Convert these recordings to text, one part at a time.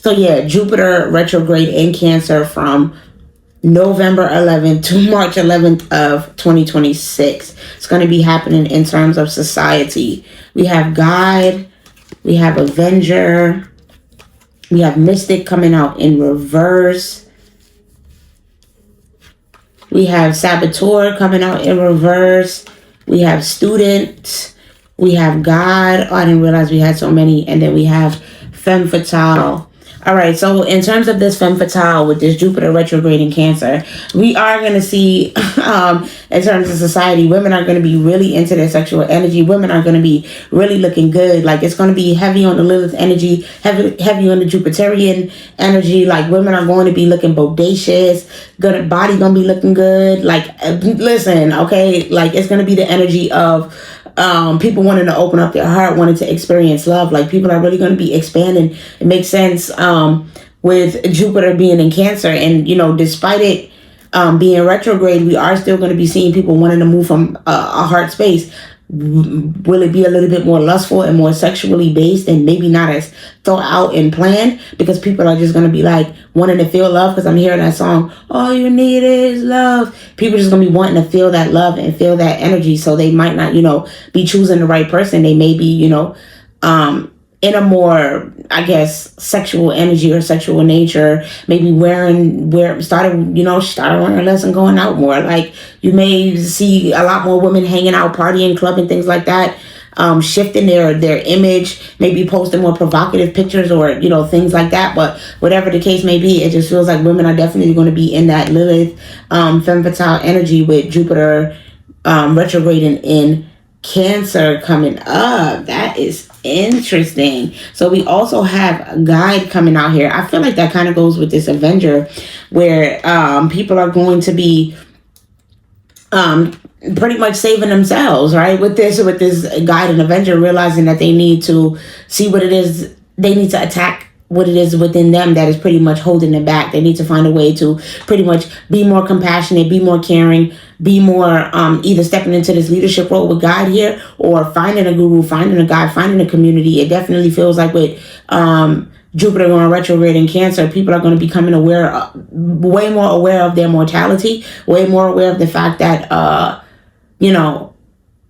So yeah, Jupiter retrograde in Cancer from November 11th to March 11th of 2026. It's going to be happening in terms of society. We have Guide, we have Avenger, we have Mystic coming out in reverse. We have Saboteur coming out in reverse. We have Student. We have God. Oh, I didn't realize we had so many. And then we have Femme Fatale. All right, so in terms of this Femme Fatale with this Jupiter retrograde in Cancer, we are going to see, in terms of society, women are going to be really into their sexual energy. Women are going to be really looking good. Like, it's going to be heavy on the Lilith energy, heavy on the Jupiterian energy. Like, women are going to be looking bodacious. Body going to be looking good. Like, listen, okay? Like, it's going to be the energy of people wanting to open up their heart, wanting to experience love. Like, people are really going to be expanding. It makes sense with Jupiter being in Cancer. And, you know, despite it being retrograde, we are still going to be seeing people wanting to move from a heart space. Will it be a little bit more lustful and more sexually based and maybe not as thought out and planned? Because people are just going to be like wanting to feel love. Because I'm hearing that song, all you need is love. People are just going to be wanting to feel that love and feel that energy. So they might not, you know, be choosing the right person. They may be, you know, in a more, I guess, sexual energy or sexual nature, maybe started wearing less and going out more. Like, you may see a lot more women hanging out, partying, clubbing, things like that, shifting their image, maybe posting more provocative pictures or, you know, things like that. But whatever the case may be, it just feels like women are definitely going to be in that Lilith, Femme Fatale energy with Jupiter retrograding in Cancer coming up. That is interesting. So we also have a Guide coming out here. I feel like that kind of goes with this Avenger, where people are going to be pretty much saving themselves, right? With this Guide and Avenger, realizing that they need to see what it is. They need to attack what it is within them that is pretty much holding them back. They need to find a way to pretty much be more compassionate, be more caring, be more either stepping into this leadership role with Guide here, or finding a guru, finding a guide, finding a community. It definitely feels like with Jupiter going retrograde in Cancer, people are going to be becoming way more aware of their mortality, way more aware of the fact that, you know,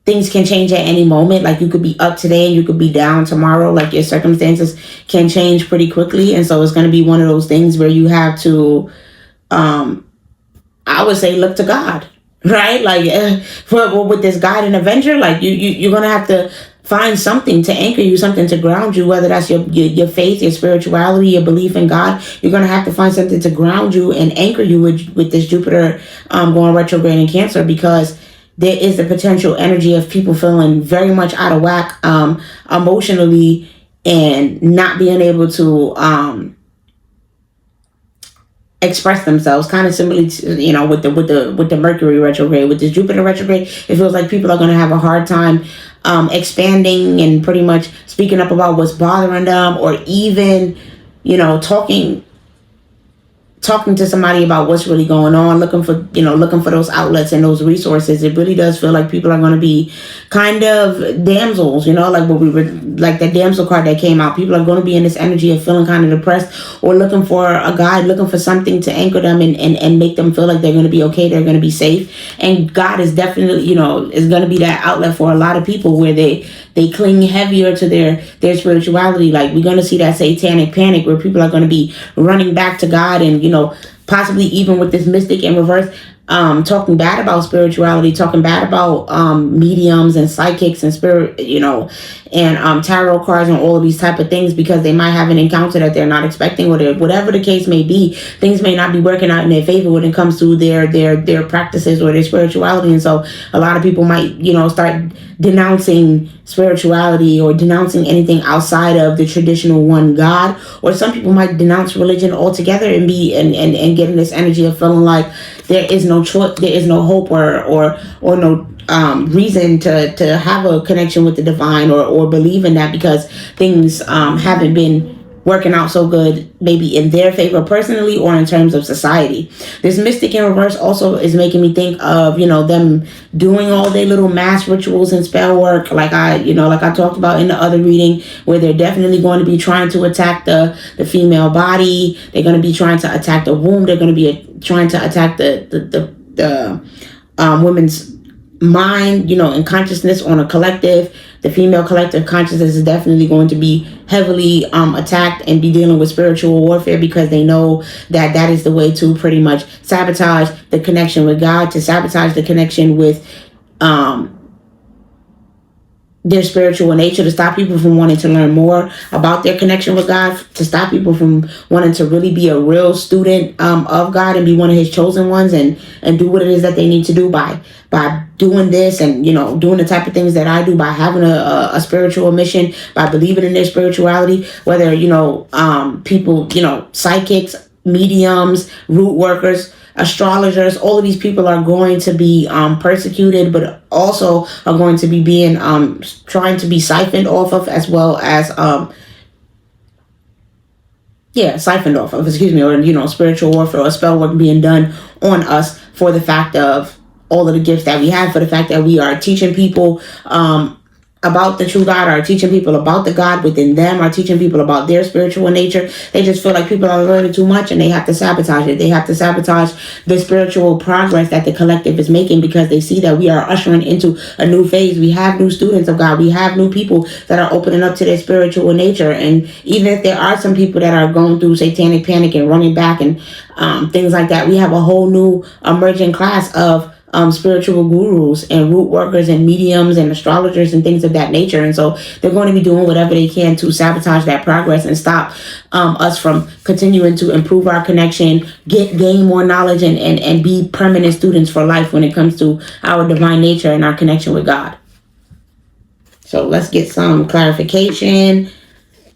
things can change at any moment. Like, you could be up today and you could be down tomorrow. Like, your circumstances can change pretty quickly. And so it's going to be one of those things where you have to, I would say, look to God, right? Like, with this Guide and Avenger, like, you're going to have to find something to anchor you, something to ground you, whether that's your faith, your spirituality, your belief in God. You're going to have to find something to ground you and anchor you with this Jupiter going retrograde in Cancer, because there is the potential energy of people feeling very much out of whack emotionally and not being able to express themselves. Kind of similarly to, you know, with the Mercury retrograde, with this Jupiter retrograde, it feels like people are going to have a hard time expanding and pretty much speaking up about what's bothering them, or even, you know, talking to somebody about what's really going on, looking for those outlets and those resources. It really does feel like people are going to be kind of damsels, you know, like what we were, like that damsel card that came out. People are going to be in this energy of feeling kind of depressed, or looking for a guide, looking for something to anchor them and make them feel like they're going to be okay, they're going to be safe. And God is definitely, you know, is going to be that outlet for a lot of people, where they cling heavier to their spirituality. Like, we're going to see that satanic panic where people are going to be running back to God, and, you know, possibly even with this Mystic in reverse, talking bad about spirituality, talking bad about mediums and psychics and spirit, you know, and tarot cards and all of these type of things, because they might have an encounter that they're not expecting, or whatever the case may be. Things may not be working out in their favor when it comes to their practices or their spirituality. And so a lot of people might, you know, start denouncing spirituality or denouncing anything outside of the traditional one God. Or some people might denounce religion altogether and be and get in this energy of feeling like there is no choice, there is no hope or no reason to have a connection with the divine or believe in that, because things haven't been working out so good, maybe in their favor personally or in terms of society. This mystic in reverse also is making me think of, them doing all their little mass rituals and spell work, like I talked about in the other reading, where they're definitely going to be trying to attack the female body. They're going to be trying to attack the womb. They're going to be trying to attack the women's mind, and consciousness on a collective. The female collective consciousness is definitely going to be heavily attacked and be dealing with spiritual warfare, because they know that is the way to pretty much sabotage the connection with God, to sabotage the connection with their spiritual nature, to stop people from wanting to learn more about their connection with God, to stop people from wanting to really be a real student of God and be one of his chosen ones, and do what it is that they need to do by doing this, and doing the type of things that I do, by having a spiritual mission, by believing in their spirituality, whether people, psychics, mediums, root workers, astrologers. All of these people are going to be persecuted, but also are going to be being trying to be siphoned off of, as well as siphoned off of, or spiritual warfare or spell work being done on us, for the fact of all of the gifts that we have, for the fact that we are teaching people about the true God, are teaching people about the God within them, are teaching people about their spiritual nature. They just feel like people are learning too much, and they have to sabotage it. They have to sabotage the spiritual progress that the collective is making, because they see that we are ushering into a new phase. We have new students of God. We have new people that are opening up to their spiritual nature. And even if there are some people that are going through satanic panic and running back and things like that, we have a whole new emerging class of spiritual gurus and root workers and mediums and astrologers and things of that nature. And so they're going to be doing whatever they can to sabotage that progress and stop us from continuing to improve our connection, gain more knowledge, and be permanent students for life when it comes to our divine nature and our connection with God. So let's get some clarification.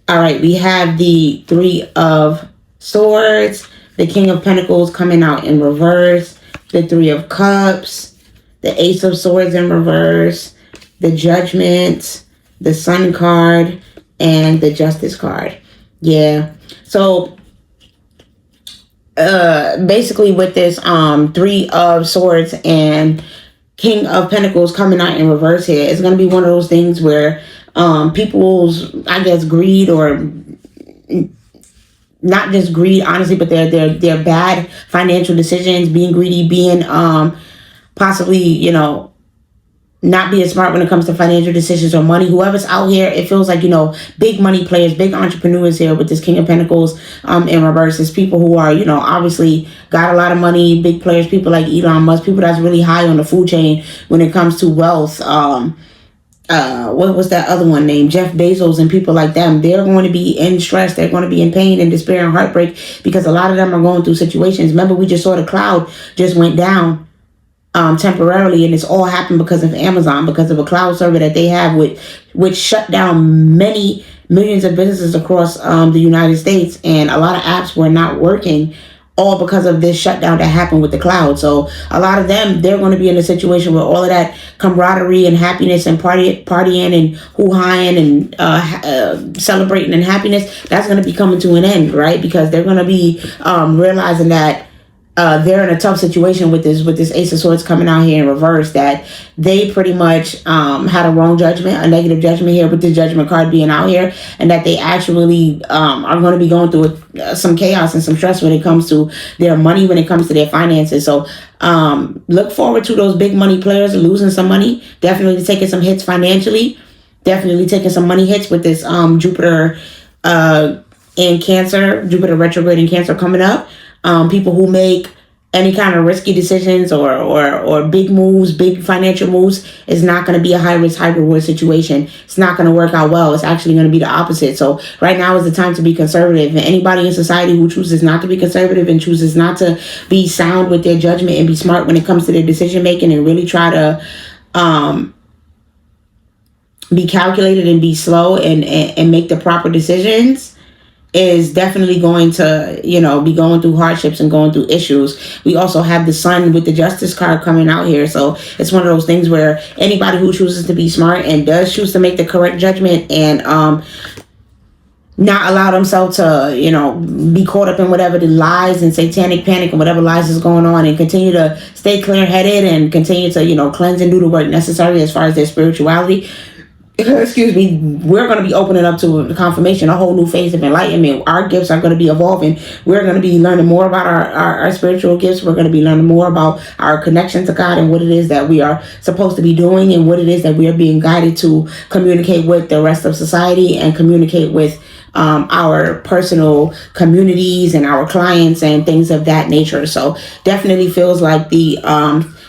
All right, we have the Three of Swords, the King of Pentacles coming out in reverse, the Three of Cups, the Ace of Swords in reverse, the Judgment, the Sun card, and the Justice card. Yeah. So basically with this Three of Swords and King of Pentacles coming out in reverse here, it's going to be one of those things where people's, I guess, greed, or not just greed, honestly, but their bad financial decisions, being greedy, being possibly, not being smart when it comes to financial decisions or money. Whoever's out here, it feels like, big money players, big entrepreneurs here with this King of Pentacles in reverse. Is people who are, obviously got a lot of money, big players, people like Elon Musk, people that's really high on the food chain when it comes to wealth. What was that other one named? Jeff Bezos and people like them. They're going to be in stress. They're going to be in pain and despair and heartbreak, because a lot of them are going through situations. Remember, we just saw the cloud just went down temporarily, and it's all happened because of Amazon, because of a cloud server that they have, which shut down many millions of businesses across the United States, and a lot of apps were not working, all because of this shutdown that happened with the cloud. So a lot of them, they're going to be in a situation where all of that camaraderie and happiness and partying and hoo-haing and celebrating and happiness, that's going to be coming to an end, right? Because they're going to be realizing that they're in a tough situation with this Ace of Swords coming out here in reverse, that they pretty much had a wrong judgment, a negative judgment here with the Judgment card being out here, and that they actually are going to be going through some chaos and some stress when it comes to their money, when it comes to their finances. So look forward to those big money players losing some money, definitely taking some hits financially, definitely taking some money hits with this Jupiter in Cancer, Jupiter retrograde in Cancer coming up. People who make any kind of risky decisions or big moves, big financial moves, is not going to be a high risk, high reward situation. It's not going to work out well. It's actually going to be the opposite. So right now is the time to be conservative. And anybody in society who chooses not to be conservative and chooses not to be sound with their judgment and be smart when it comes to their decision making, and really try to be calculated and be slow and make the proper decisions, is definitely going to, be going through hardships and going through issues. We also have the Sun with the Justice card coming out here. So it's one of those things where anybody who chooses to be smart and does choose to make the correct judgment and not allow themselves to, be caught up in whatever the lies and satanic panic and whatever lies is going on, and continue to stay clear-headed and continue to, cleanse and do the work necessary as far as their spirituality. Excuse me, we're going to be opening up to the confirmation, a whole new phase of enlightenment. Our gifts are going to be evolving. We're going to be learning more about our spiritual gifts. We're going to be learning more about our connection to God and what it is that we are supposed to be doing, and what it is that we are being guided to communicate with the rest of society and communicate with our personal communities and our clients and things of that nature. So definitely feels like the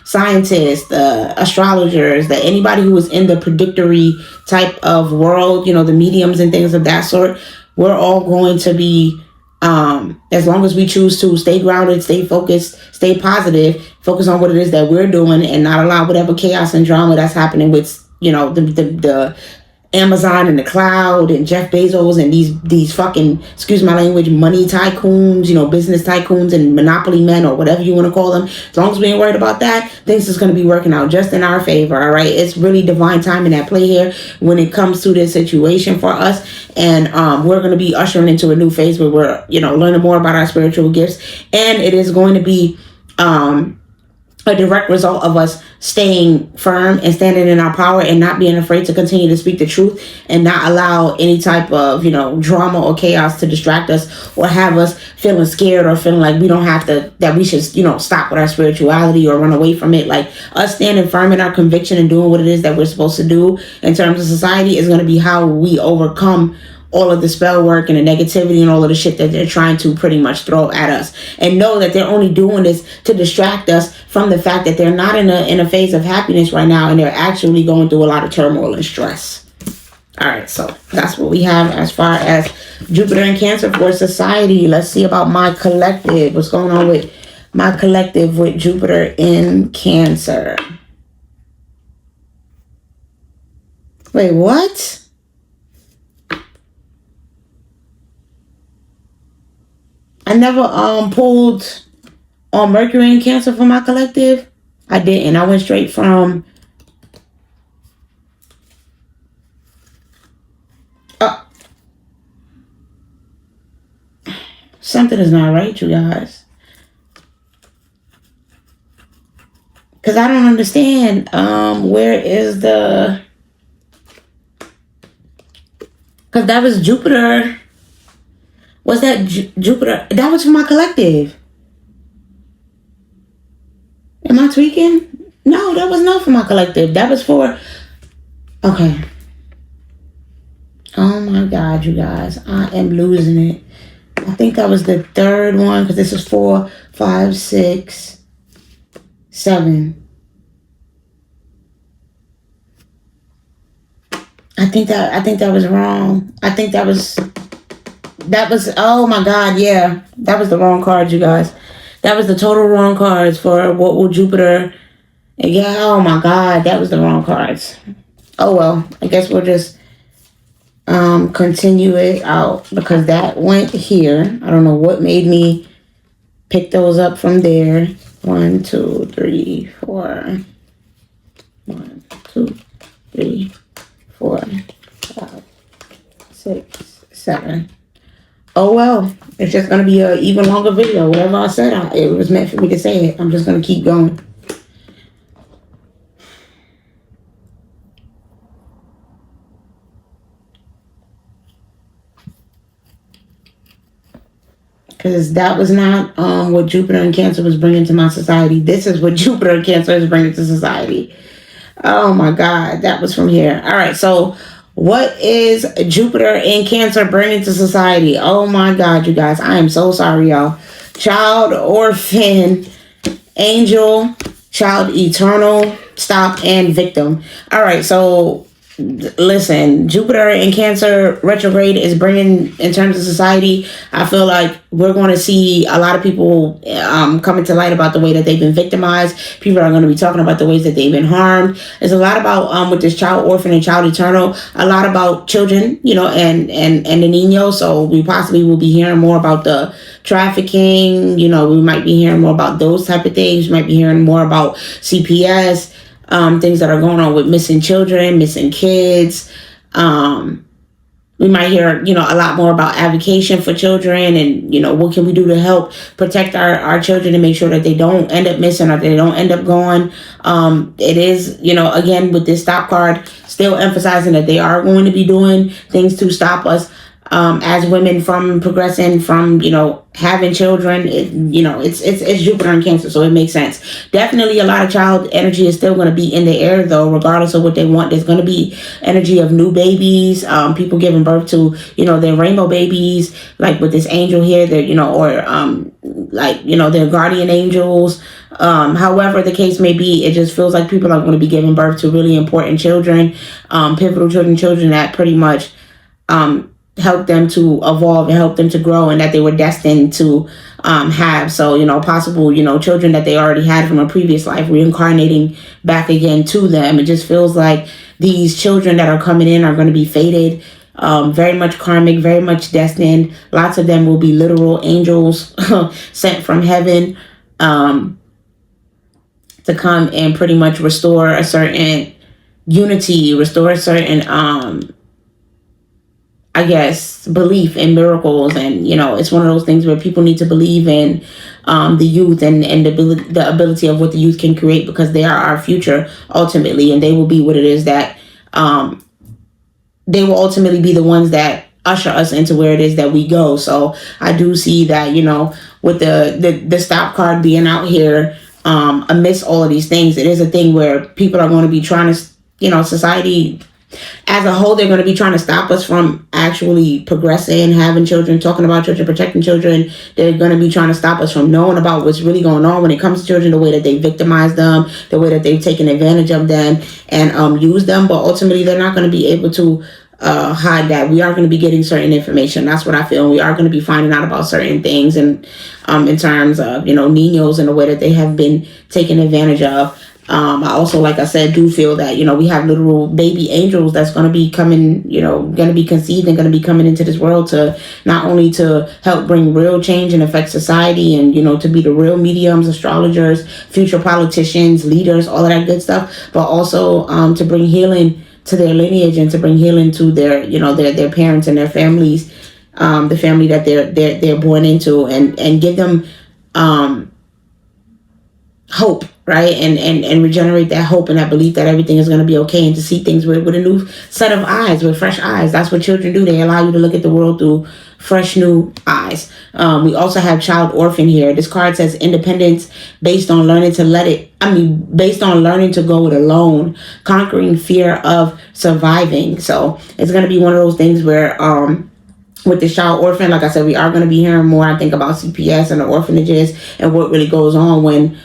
scientists, the astrologers, that anybody who is in the predictory type of world, the mediums and things of that sort, we're all going to be, as long as we choose to stay grounded, stay focused, stay positive, focus on what it is that we're doing, and not allow whatever chaos and drama that's happening with, the Amazon and the cloud and Jeff Bezos and these fucking, excuse my language, money tycoons, business tycoons and monopoly men, or whatever you want to call them. As long as we ain't worried about that, things is going to be working out just in our favor. All right. It's really divine timing at play here when it comes to this situation for us. And we're going to be ushering into a new phase where we're, learning more about our spiritual gifts. And it is going to be, a direct result of us staying firm and standing in our power and not being afraid to continue to speak the truth and not allow any type of, drama or chaos to distract us or have us feeling scared or feeling like we don't have to, that we should, stop with our spirituality or run away from it. Like, us standing firm in our conviction and doing what it is that we're supposed to do in terms of society is going to be how we overcome all of the spell work and the negativity and all of the shit that they're trying to pretty much throw at us. And know that they're only doing this to distract us from the fact that they're not in a phase of happiness right now, and they're actually going through a lot of turmoil and stress. All right, so that's what we have as far as Jupiter and Cancer for society. Let's see about my collective. What's going on with my collective with Jupiter in Cancer? Wait, what? I never pulled on Mercury in Cancer for my collective. I didn't. I went straight from something is not right, you guys. Because I don't understand. Where is the... Because that was Jupiter... Was that Jupiter? That was for my collective. Am I tweaking? No, that was not for my collective. That was for... Okay. Oh my God, you guys. I am losing it. I think that was the third one, because this is 4, 5, 6, 7. I think that was wrong. I think that was... oh my God, yeah. That was the wrong card, you guys. That was the total wrong cards for what will Jupiter... Yeah, oh my God, that was the wrong cards. Oh well, I guess we'll just continue it out, because that went here. I don't know what made me pick those up from there. 1, 2, 3, 4. 1, 2, 3, 4, 5, 6, 7. Oh well, it's just going to be an even longer video. Whatever I said, it was meant for me to say it. I'm just going to keep going. Because that was not what Jupiter and Cancer was bringing to my society. This is what Jupiter and Cancer is bringing to society. Oh my God, that was from here. All right, so... what is Jupiter in Cancer bringing to society? Oh my God, you guys. I am so sorry, y'all. Child, orphan, angel, child, eternal, stop, and victim. All right, so listen, Jupiter in Cancer retrograde is bringing, in terms of society, I feel like we're going to see a lot of people coming to light about the way that they've been victimized. People are going to be talking about the ways that they've been harmed. There's a lot about, with this child orphan and child eternal, a lot about children, and the Nino. So we possibly will be hearing more about the trafficking. We might be hearing more about those type of things. We might be hearing more about CPS. Things that are going on with missing children, missing kids, We might hear, a lot more about advocacy for children and, what can we do to help protect our children and make sure that they don't end up missing or they don't end up gone. It is, again, with this stop card, still emphasizing that they are going to be doing things to stop us as women from progressing, from, having children. It's Jupiter and Cancer, so it makes sense. Definitely a lot of child energy is still going to be in the air, though, regardless of what they want. There's going to be energy of new babies, people giving birth to, their rainbow babies, like with this angel here, that, their guardian angels. However the case may be, it just feels like people are going to be giving birth to really important children, pivotal children that pretty much help them to evolve and help them to grow, and that they were destined to have. So, possible, children that they already had from a previous life reincarnating back again to them. It just feels like these children that are coming in are going to be fated, very much karmic, very much destined. Lots of them will be literal angels sent from heaven to come and pretty much restore a certain unity, restore a certain belief in miracles. And, it's one of those things where people need to believe in the youth and the ability of what the youth can create, because they are our future ultimately, and they will be what it is that they will ultimately be the ones that usher us into where it is that we go. So I do see that, with the stop card being out here, amidst all of these things, it is a thing where people are going to be trying to, society as a whole, they're going to be trying to stop us from actually progressing, having children, talking about children, protecting children. They're going to be trying to stop us from knowing about what's really going on when it comes to children, the way that they victimize them, the way that they've taken advantage of them and use them. But ultimately, they're not going to be able to hide that. We are going to be getting certain information. That's what I feel. We are going to be finding out about certain things, and in terms of, niños and the way that they have been taken advantage of. I also, like I said, do feel that, we have literal baby angels that's going to be coming, going to be conceived and going to be coming into this world to not only to help bring real change and affect society and, to be the real mediums, astrologers, future politicians, leaders, all of that good stuff, but also to bring healing to their lineage and to bring healing to their, their parents and their families, the family that they're born into, and give them hope, right? And regenerate that hope and that belief that everything is going to be okay, and to see things with a new set of eyes, with fresh eyes. That's what children do. They allow you to look at the world through fresh new eyes. We also have child orphan here. This card says independence based on learning to based on learning to go it alone, conquering fear of surviving. So it's going to be one of those things where, with the child orphan, like I said, we are going to be hearing more, I think, about CPS and the orphanages and what really goes on when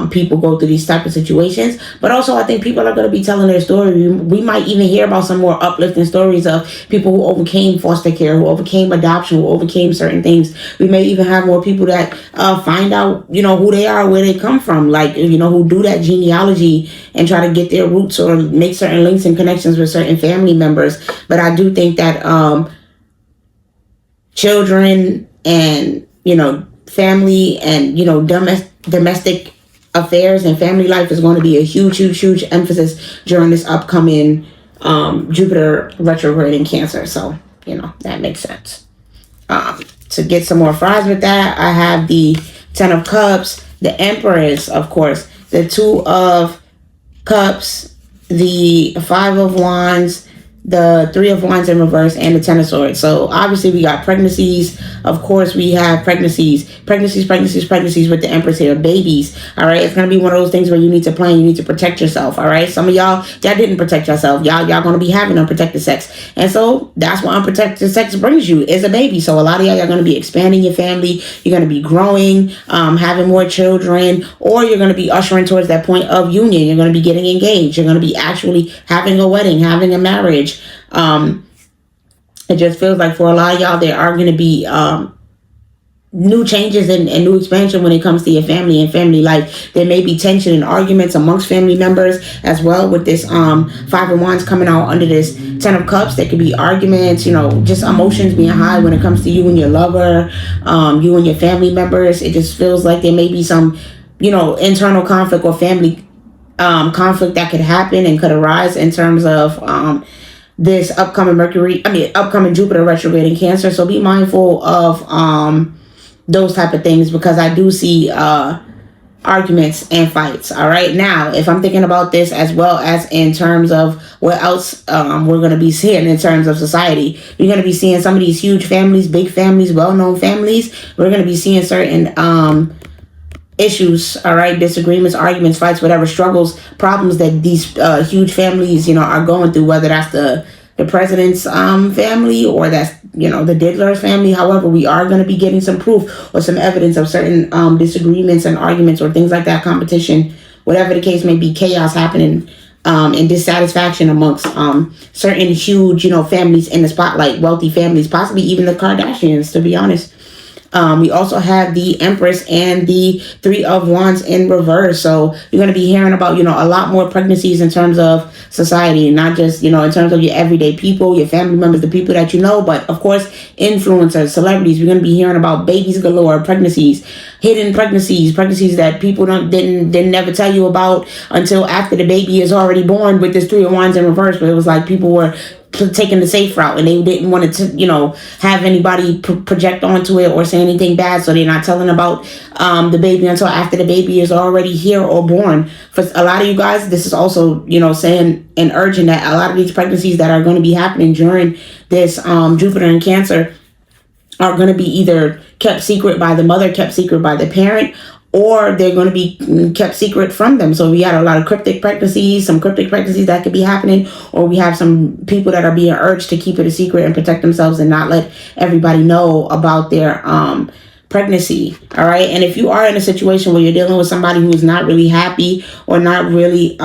people go through these type of situations. But also, I think people are going to be telling their story. We might even hear about some more uplifting stories of people who overcame foster care, who overcame adoption, who overcame certain things. We may even have more people that find out, who they are, where they come from, like, who do that genealogy and try to get their roots or make certain links and connections with certain family members. But I do think that children and, family and, domestic affairs and family life is going to be a huge emphasis during this upcoming Jupiter retrograde in Cancer. So, that makes sense. To get some more fries with that, I have the 10 of Cups, the Empress, of course, the 2 of Cups, the 5 of Wands, the 3 of Wands in reverse, and the 10 of Swords. So obviously we got pregnancies. Of course, we have pregnancies with the Empress here, babies. All right, it's gonna be one of those things where you need to plan, you need to protect yourself. All right, some of y'all didn't protect yourself. Y'all gonna be having unprotected sex, and so that's what unprotected sex brings you, is a baby. So a lot of y'all are gonna be expanding your family. You're gonna be growing, having more children, or you're gonna be ushering towards that point of union. You're gonna be getting engaged. You're gonna be actually having a wedding, having a marriage. It just feels like for a lot of y'all, there are going to be new changes and new expansion when it comes to your family and family life. There may be tension and arguments amongst family members as well with this 5 of Wands coming out under this 10 of Cups. There could be arguments, just emotions being high when it comes to you and your lover, you and your family members. It just feels like there may be some, internal conflict or family conflict that could happen and could arise in terms of this upcoming upcoming Jupiter retrograde in Cancer. So be mindful of those type of things, because I do see arguments and fights. All right, now if I'm thinking about this as well as in terms of what else we're going to be seeing in terms of society, you're going to be seeing some of these huge families, big families, well-known families. We're going to be seeing certain issues, all right, disagreements, arguments, fights, whatever, struggles, problems that these huge families, are going through, whether that's the president's family, or that's the Diddler's family. However, we are going to be getting some proof or some evidence of certain disagreements and arguments or things like that, competition, whatever the case may be, chaos happening, and dissatisfaction amongst certain huge families in the spotlight, wealthy families, possibly even the Kardashians, to be honest. We also have the Empress and the Three of Wands in reverse. So you're going to be hearing about, a lot more pregnancies in terms of society, not just, in terms of your everyday people, your family members, the people that you know, but of course, influencers, celebrities. We're going to be hearing about babies galore, pregnancies, hidden pregnancies that people didn't never tell you about until after the baby is already born, with this Three of Wands in reverse, where it was like people were taking the safe route and they didn't want to have anybody project onto it or say anything bad, so they're not telling about the baby until after the baby is already here or born. For a lot of you guys, this is also saying and urging that a lot of these pregnancies that are going to be happening during this Jupiter in Cancer are going to be either kept secret by the mother, kept secret by the parent, or they're going to be kept secret from them. So we had a lot of some cryptic pregnancies that could be happening, or we have some people that are being urged to keep it a secret and protect themselves and not let everybody know about their pregnancy. All right. And if you are in a situation where you're dealing with somebody who is not really happy or not really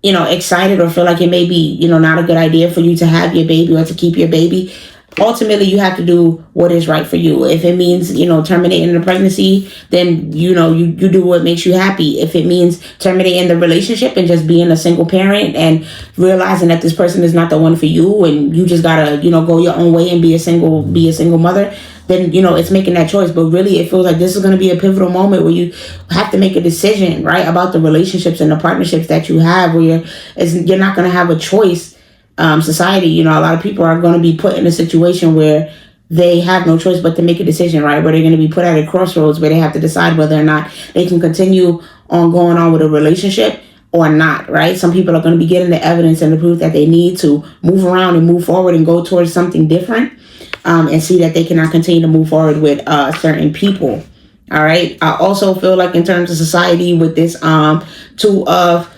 excited, or feel like it may be not a good idea for you to have your baby or to keep your baby, ultimately you have to do what is right for you. If it means terminating the pregnancy, then you do what makes you happy. If it means terminating the relationship and just being a single parent and realizing that this person is not the one for you, and you just gotta go your own way and be a single mother, then it's making that choice. But really, it feels like this is going to be a pivotal moment where you have to make a decision, right, about the relationships and the partnerships that you have, where you're not going to have a choice. Society, a lot of people are going to be put in a situation where they have no choice but to make a decision, right? Where they're going to be put at a crossroads where they have to decide whether or not they can continue on going on with a relationship or not, right? Some people are going to be getting the evidence and the proof that they need to move around and move forward and go towards something different, and see that they cannot continue to move forward with certain people. All right. I also feel like in terms of society, with this Two of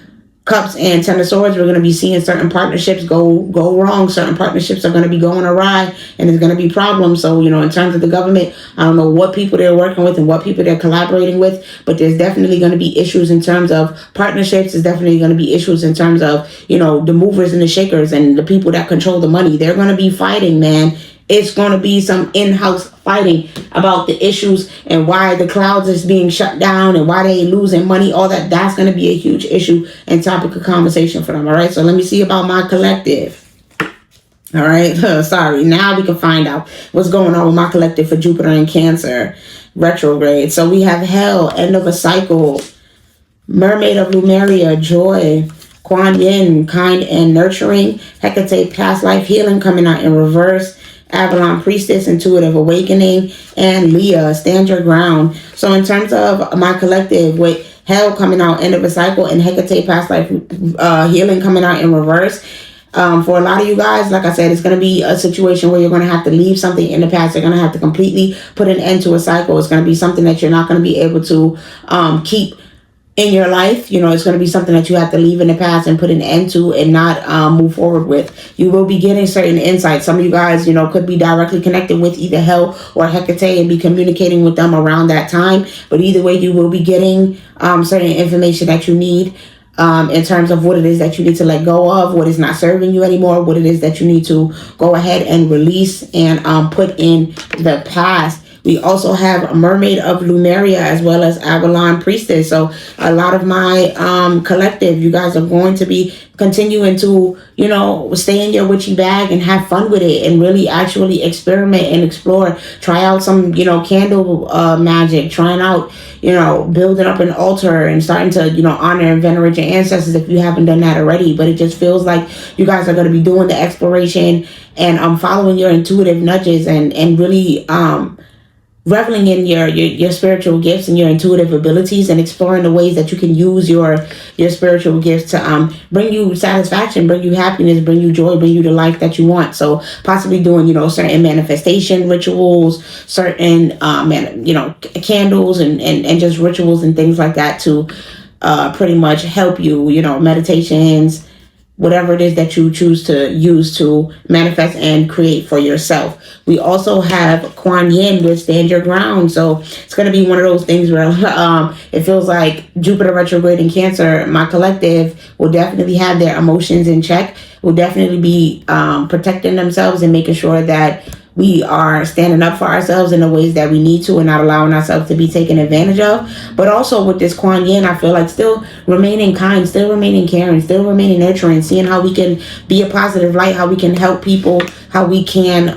Cups and Ten of Swords, we're going to be seeing certain partnerships go wrong. Certain partnerships are going to be going awry, and there's going to be problems. So, in terms of the government, I don't know what people they're working with and what people they're collaborating with, but there's definitely going to be issues in terms of partnerships. There's definitely going to be issues in terms of, the movers and the shakers and the people that control the money. They're going to be fighting, man. It's going to be some in-house fighting about the issues and why the clouds is being shut down and why they losing money. All that's going to be a huge issue and topic of conversation for them. All right. So let me see about my collective. All right. Sorry. Now we can find out what's going on with my collective for Jupiter and Cancer retrograde. So we have Hell, end of a cycle. Mermaid of Lumeria, joy. Kuan Yin, kind and nurturing. Hecate, past life healing, coming out in reverse. Avalon, Priestess, intuitive awakening, and Leah, stand your ground. So in terms of my collective, with Hell coming out end of a cycle and Hecate, past life healing, coming out in reverse, for a lot of you guys, like I said, it's going to be a situation where you're going to have to leave something in the past. You're going to have to completely put an end to a cycle. It's going to be something that you're not going to be able to keep in your life. It's going to be something that you have to leave in the past and put an end to and not move forward with. You will be getting certain insights. Some of you guys, could be directly connected with either Hell or Hecate and be communicating with them around that time. But either way, you will be getting certain information that you need in terms of what it is that you need to let go of, what is not serving you anymore, what it is that you need to go ahead and release and put in the past. We also have Mermaid of Lumeria as well as Avalon Priestess. So a lot of my collective, you guys are going to be continuing to, you know, stay in your witchy bag and have fun with it and really actually experiment and explore. Try out some, you know, candle magic, trying out, you know, building up an altar and starting to, you know, honor and venerate your ancestors if you haven't done that already. But it just feels like you guys are going to be doing the exploration and following your intuitive nudges and really reveling in your spiritual gifts and your intuitive abilities and exploring the ways that you can use your spiritual gifts to bring you satisfaction, bring you happiness, bring you joy, bring you the life that you want. So possibly doing, you know, certain manifestation rituals, certain you know, candles and just rituals and things like that to pretty much help you, you know, meditations, whatever it is that you choose to use to manifest and create for yourself. We also have Kuan Yin with Stand Your Ground. So it's going to be one of those things where it feels like Jupiter retrograde in Cancer, my collective will definitely have their emotions in check, will definitely be protecting themselves and making sure that we are standing up for ourselves in the ways that we need to and not allowing ourselves to be taken advantage of. But also with this Kuan Yin, I feel like still remaining kind, still remaining caring, still remaining nurturing, seeing how we can be a positive light, how we can help people, how we can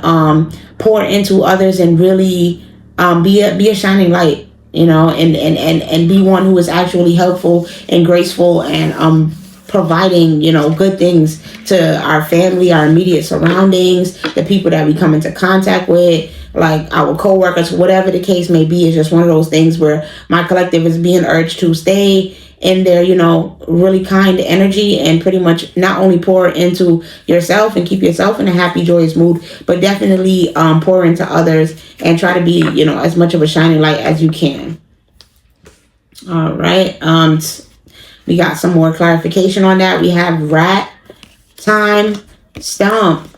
pour into others and really be a shining light, you know, and be one who is actually helpful and graceful and providing, you know, good things to our family, our immediate surroundings, the people that we come into contact with, like our co-workers, whatever the case may be. It's just one of those things where my collective is being urged to stay in their, you know, really kind energy and pretty much not only pour into yourself and keep yourself in a happy, joyous mood, but definitely pour into others and try to be, you know, as much of a shining light as you can. All right. We got some more clarification on that. We have rat, time, stump,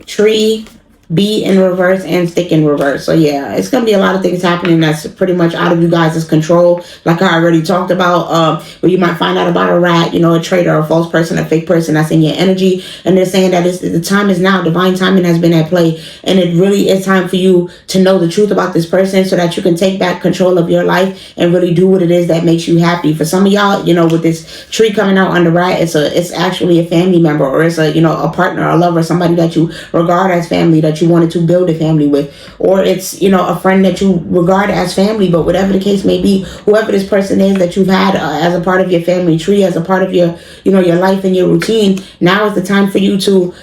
tree, bee in reverse, and stick in reverse. So yeah, it's going to be a lot of things happening that's pretty much out of you guys' control. Like I already talked about, where you might find out about a rat, you know, a traitor, a false person, a fake person that's in your energy. And they're saying that the time is now. Divine timing has been at play. And it really is time for you to know the truth about this person so that you can take back control of your life and really do what it is that makes you happy. For some of y'all, you know, with this tree coming out on the rat, it's actually a family member, or it's a, you know, a partner, a lover, somebody that you regard as family, that you wanted to build a family with, or it's, you know, a friend that you regard as family. But whatever the case may be, whoever this person is that you've had as a part of your family tree, as a part of your, you know, your life and your routine, now is the time for you to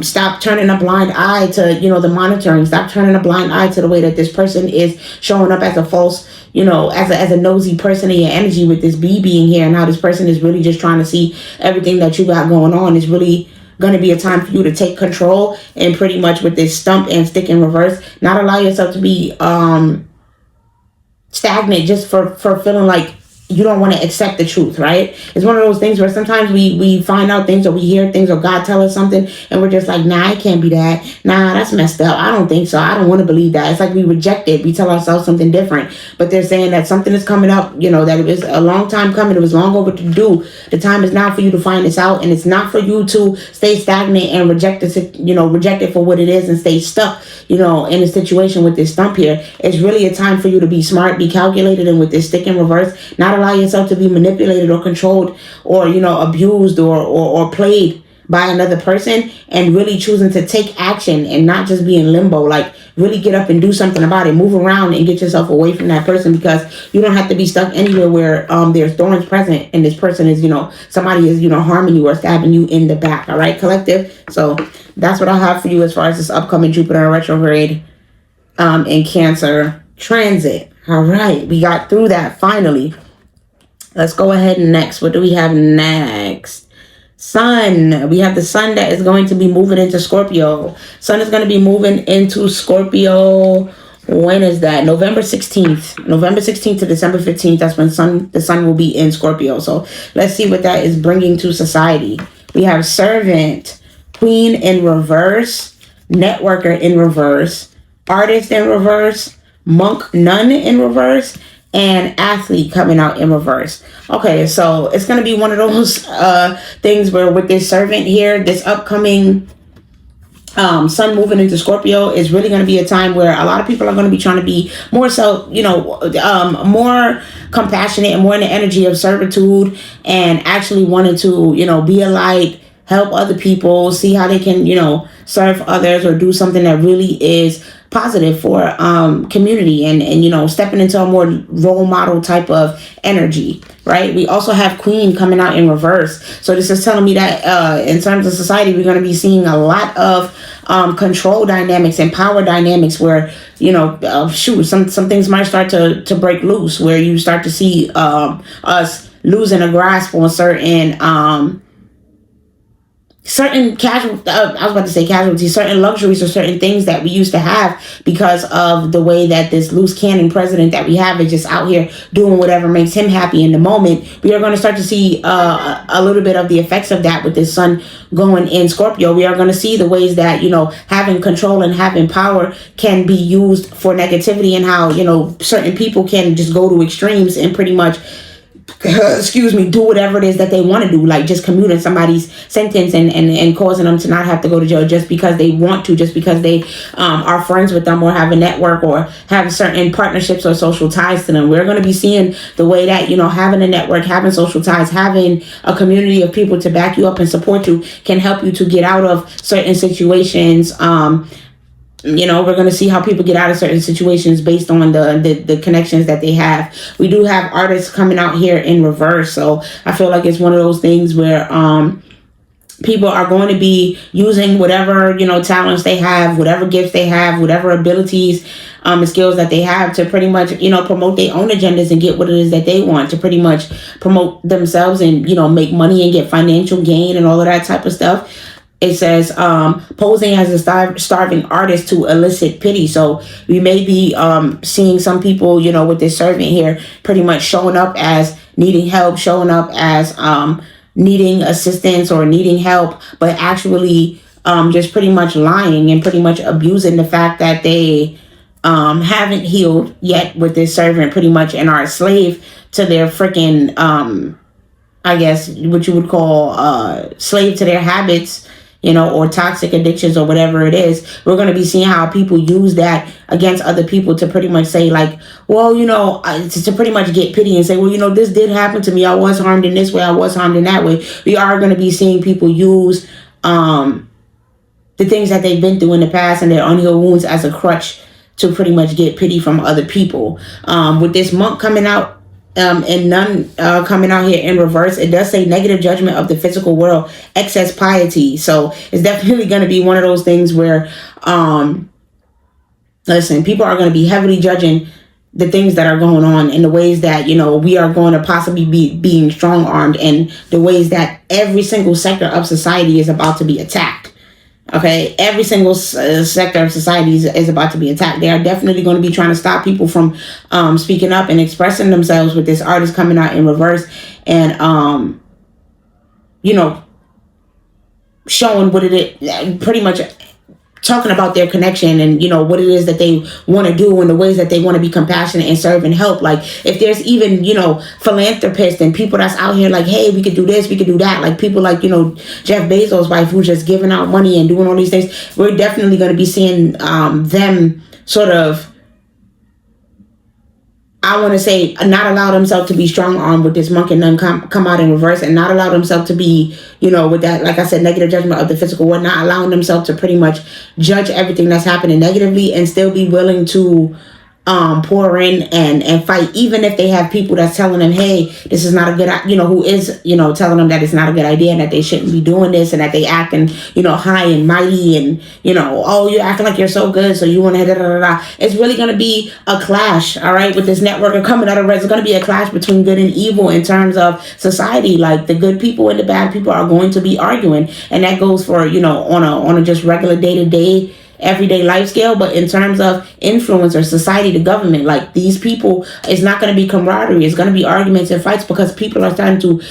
stop turning a blind eye to, you know, the monitoring. Stop turning a blind eye to the way that this person is showing up as a false, you know, as a nosy person in your energy, with this bee being here, and how this person is really just trying to see everything that you got going on. Is really going to be a time for you to take control and pretty much with this stump and stick in reverse, not allow yourself to be stagnant just for feeling like you don't want to accept the truth, right? It's one of those things where sometimes we find out things, or we hear things, or God tell us something, and we're just like, nah, it can't be that. Nah, that's messed up. I don't think so. I don't want to believe that. It's like we reject it. We tell ourselves something different. But they're saying that something is coming up, you know, that it was a long time coming. It was long overdue. The time is now for you to find this out, and it's not for you to stay stagnant and reject it for what it is and stay stuck, you know, in a situation with this stump here. It's really a time for you to be smart, be calculated, and with this stick in reverse, not allow yourself to be manipulated or controlled or, you know, abused or played by another person, and really choosing to take action and not just be in limbo. Like, really get up and do something about it. Move around and get yourself away from that person, because you don't have to be stuck anywhere where there's thorns present and this person is, you know, somebody is, you know, harming you or stabbing you in the back. All right, collective? So that's what I have for you as far as this upcoming Jupiter retrograde in Cancer transit. All right, we got through that finally. Let's go ahead and next. What do we have next? Sun. We have the sun that is going to be moving into Scorpio. Sun is going to be moving into Scorpio. When is that? November 16th. November 16th to December 15th. That's when the sun will be in Scorpio. So let's see what that is bringing to society. We have servant, queen in reverse, networker in reverse, artist in reverse, monk, nun in reverse, and athlete coming out in reverse. Okay, so it's going to be one of those things where with this servant here, this upcoming Sun moving into Scorpio is really going to be a time where a lot of people are going to be trying to be more more compassionate and more in the energy of servitude and actually wanting to, be a light, help other people, see how they can, serve others or do something that really is positive for community and stepping into a more role model type of energy, right? We also have Queen coming out in reverse, so this is telling me that in terms of society, we're going to be seeing a lot of control dynamics and power dynamics where some things might start to break loose, where you start to see us losing a grasp on certain casualties, certain luxuries or certain things that we used to have because of the way that this loose cannon president that we have is just out here doing whatever makes him happy in the moment. We are going to start to see a little bit of the effects of that with this sun going in Scorpio. We are going to see the ways that, having control and having power can be used for negativity, and how, certain people can just go to extremes and pretty much do whatever it is that they want to do, like just commuting somebody's sentence and causing them to not have to go to jail just because they want to, just because they are friends with them or have a network or have certain partnerships or social ties to them. We're going to be seeing the way that, having a network, having social ties, having a community of people to back you up and support you can help you to get out of certain situations. We're going to see how people get out of certain situations based on the connections that they have. We do have artists coming out here in reverse. So I feel like it's one of those things where people are going to be using whatever, talents they have, whatever gifts they have, whatever abilities and skills that they have to pretty much, promote their own agendas and get what it is that they want, to pretty much promote themselves and, make money and get financial gain and all of that type of stuff. It says posing as a starving artist to elicit pity. So we may be seeing some people, with this servant here, pretty much showing up as needing help, showing up as needing assistance or needing help, but actually just pretty much lying and pretty much abusing the fact that they haven't healed yet with this servant, pretty much, and are a slave to their freaking, I guess, what you would call slave to their habits, or toxic addictions or whatever it is. We're going to be seeing how people use that against other people to pretty much say like, well, to pretty much get pity and say, well, this did happen to me. I was harmed in this way. I was harmed in that way. We are going to be seeing people use the things that they've been through in the past and their unhealed wounds as a crutch to pretty much get pity from other people. With this monk coming out, and none coming out here in reverse, it does say negative judgment of the physical world, excess piety. So it's definitely going to be one of those things where listen, people are going to be heavily judging the things that are going on in the ways that, we are going to possibly be being strong-armed, and the ways that every single sector of society is about to be attacked. Okay, every single sector of society is about to be attacked. They are definitely going to be trying to stop people from speaking up and expressing themselves with this artist coming out in reverse and, showing what it is, pretty much talking about their connection and, what it is that they want to do and the ways that they want to be compassionate and serve and help. Like if there's even, philanthropists and people that's out here like, hey, we could do this, we could do that. Like people like, Jeff Bezos' wife, who's just giving out money and doing all these things. We're definitely going to be seeing them sort of, I want to say, not allow themselves to be strong-armed with this monk and nun come out in reverse, and not allow themselves to be, with that, like I said, negative judgment of the physical world, not allowing themselves to pretty much judge everything that's happening negatively and still be willing to pour in and fight, even if they have people that's telling them, hey, this is not a good, who is, telling them that it's not a good idea and that they shouldn't be doing this, and that they acting, high and mighty and, oh, you're acting like you're so good, so you want to da. It's really going to be a clash, all right, with this network of coming out of red. It's going to be a clash between good and evil in terms of society. Like the good people and the bad people are going to be arguing, and that goes for, on a just regular day-to-day everyday life scale. But in terms of influence or society, the government, like these people, it's not going to be camaraderie. It's going to be arguments and fights because people are starting to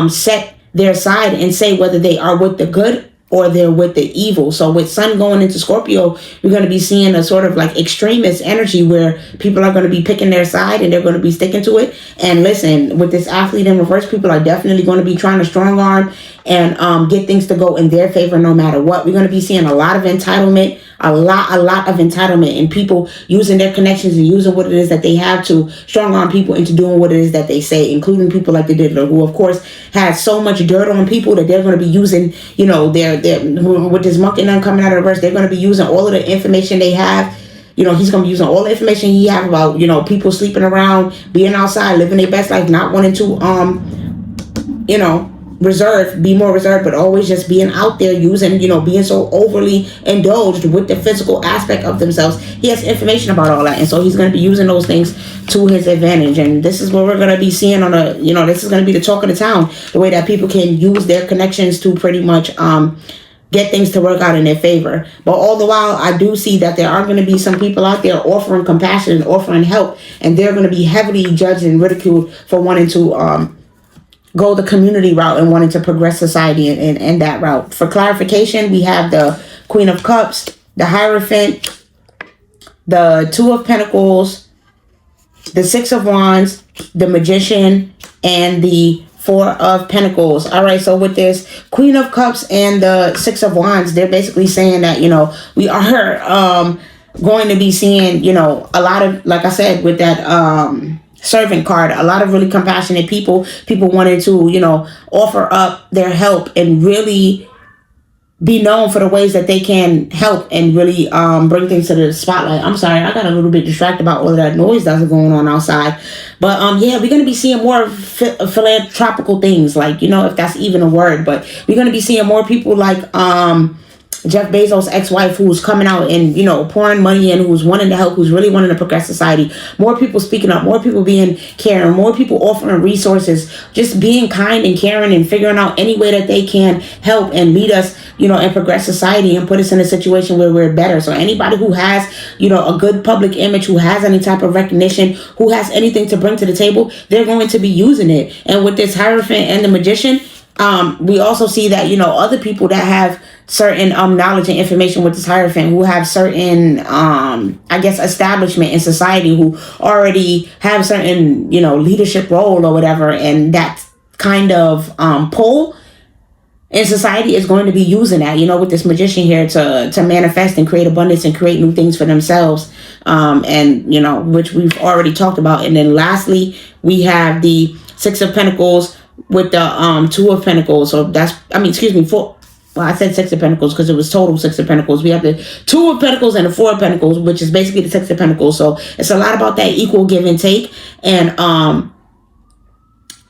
set their side and say whether they are with the good or they're with the evil. So with Sun going into Scorpio, we're going to be seeing a sort of like extremist energy where people are going to be picking their side and they're going to be sticking to it. And listen, with this athlete in reverse, people are definitely going to be trying to strong arm and get things to go in their favor no matter what. We're going to be seeing a lot of entitlement, a lot of entitlement, and people using their connections and using what it is that they have to strong arm people into doing what it is that they say, including people like the Diddler, who of course has so much dirt on people that they're going to be using, you know, their with this monkey nun coming out of reverse, they're going to be using all of the information they have. You know, he's going to be using all the information he have about, you know, people sleeping around, being outside, living their best life, not wanting to, you know, be more reserved, but always just being out there using, you know, being so overly indulged with the physical aspect of themselves. He has information about all that. And so he's going to be using those things to his advantage. And this is what we're going to be seeing on a, you know, this is going to be the talk of the town, the way that people can use their connections to pretty much, get things to work out in their favor. But all the while, I do see that there are going to be some people out there offering compassion and offering help, and they're going to be heavily judged and ridiculed for wanting to go the community route and wanting to progress society in that route. For clarification, we have the Queen of Cups, the Hierophant, the Two of Pentacles, the Six of Wands, the Magician, and the Four of Pentacles. All right, so with this Queen of Cups and the Six of Wands, they're basically saying that, you know, we are going to be seeing, you know, a lot of, like I said, with that servant card, a lot of really compassionate people wanting to, you know, offer up their help and really be known for the ways that they can help and really bring things to the spotlight. I'm sorry, I got a little bit distracted about all of that noise that's going on outside. But yeah, we're going to be seeing more philanthropical things, like, you know, if that's even a word. But we're going to be seeing more people like Jeff Bezos' ex-wife, who's coming out and, you know, pouring money in, who's wanting to help, who's really wanting to progress society. More people speaking up, more people being caring, more people offering resources, just being kind and caring and figuring out any way that they can help and lead us, you know, and progress society and put us in a situation where we're better. So anybody who has, you know, a good public image, who has any type of recognition, who has anything to bring to the table, they're going to be using it. And with this Hierophant and the Magician, we also see that, you know, other people that have certain knowledge and information with this Hierophant, who have certain I guess establishment in society, who already have certain, you know, leadership role or whatever, and that kind of pull in society is going to be using that, you know, with this Magician here to manifest and create abundance and create new things for themselves, and, you know, which we've already talked about. And then lastly, we have the Six of Pentacles with the Two of Pentacles. So that's, four. Well, I said Six of Pentacles because it was total Six of Pentacles. We have the Two of Pentacles and the Four of Pentacles, which is basically the Six of Pentacles. So it's a lot about that equal give and take, and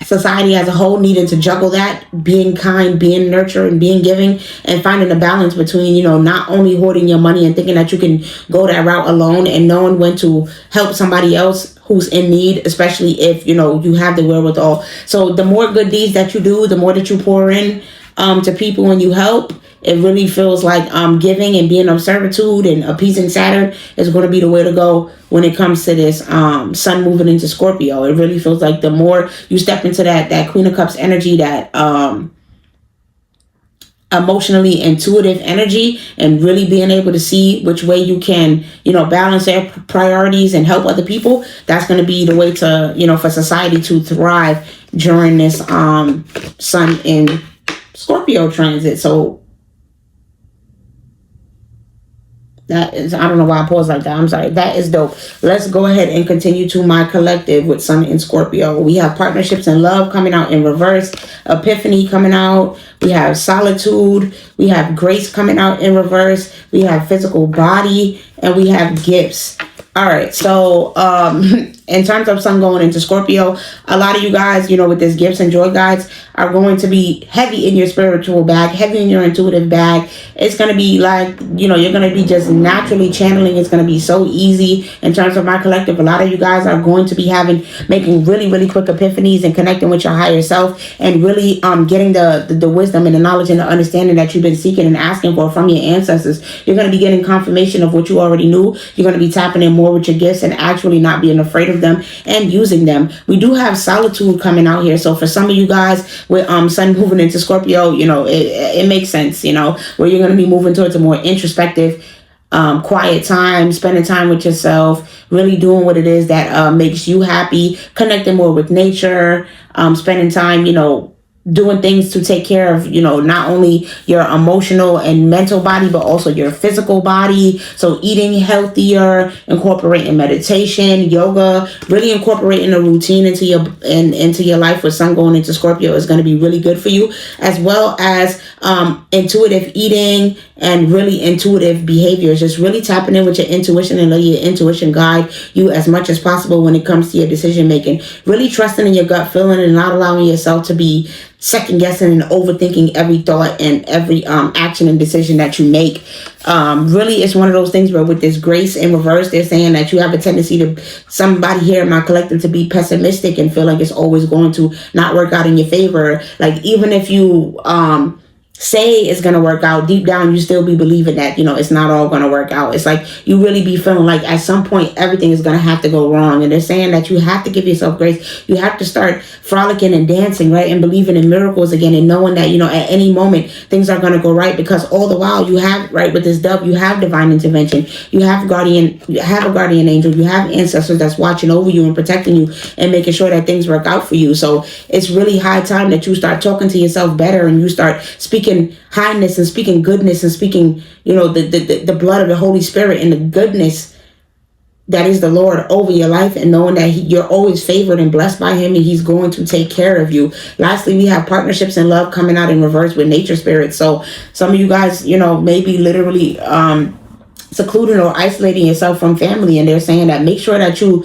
society as a whole needing to juggle that, being kind, being nurturing, being giving, and finding a balance between, you know, not only hoarding your money and thinking that you can go that route alone, and knowing when to help somebody else who's in need, especially if, you know, you have the wherewithal. So the more good deeds that you do, the more that you pour in to people when you help, it really feels like giving and being of servitude and appeasing Saturn is going to be the way to go when it comes to this Sun moving into Scorpio. It really feels like the more you step into that Queen of Cups energy, that emotionally intuitive energy, and really being able to see which way you can, you know, balance their priorities and help other people, that's going to be the way to, you know, for society to thrive during this Sun in Scorpio transit. So that is, I don't know why I paused like that. I'm sorry. That is dope. Let's go ahead and continue to my collective with Sun in Scorpio. We have partnerships and love coming out in reverse. Epiphany coming out. We have solitude. We have grace coming out in reverse. We have physical body, and we have gifts. All right. So in terms of Sun going into Scorpio, a lot of you guys, you know, with this gifts and joy guides, are going to be heavy in your spiritual bag, heavy in your intuitive bag. It's going to be like, you know, you're going to be just naturally channeling. It's going to be so easy. In terms of my collective, a lot of you guys are going to be making really, really quick epiphanies and connecting with your higher self, and really getting the wisdom and the knowledge and the understanding that you've been seeking and asking for from your ancestors. You're going to be getting confirmation of what you already knew. You're going to be tapping in more with your gifts and actually not being afraid of of them and using them. We do have solitude coming out here. So for some of you guys with sun moving into Scorpio, it makes sense, where you're going to be moving towards a more introspective, quiet time, spending time with yourself, really doing what it is that makes you happy, connecting more with nature, spending time, doing things to take care of, not only your emotional and mental body, but also your physical body. So eating healthier, incorporating meditation, yoga, really incorporating a routine into your life with sun going into Scorpio is going to be really good for you, as well as intuitive eating and really intuitive behaviors. Just really tapping in with your intuition and let your intuition guide you as much as possible when it comes to your decision making. Really trusting in your gut feeling and not allowing yourself to be second guessing and overthinking every thought and every action and decision that you make. Really, it's one of those things where with this grace in reverse, they're saying that you have a tendency to, somebody here in my collective, to be pessimistic and feel like it's always going to not work out in your favor. Like, even if you say it's going to work out, deep down you still be believing that it's not all going to work out. It's like you really be feeling like at some point everything is going to have to go wrong, and they're saying that you have to give yourself grace. You have to start frolicking and dancing, right, and believing in miracles again, and knowing that at any moment things are going to go right, because all the while you have, right, with this dove, you have divine intervention, you have a guardian angel, you have ancestors that's watching over you and protecting you and making sure that things work out for you. So it's really high time that you start talking to yourself better, and you start speaking highness and speaking goodness and speaking, the blood of the Holy Spirit and the goodness that is the Lord over your life, and knowing that you're always favored and blessed by him, and he's going to take care of you. Lastly, we have partnerships and love coming out in reverse with nature spirits. So some of you guys, maybe literally secluding or isolating yourself from family, and they're saying that make sure that you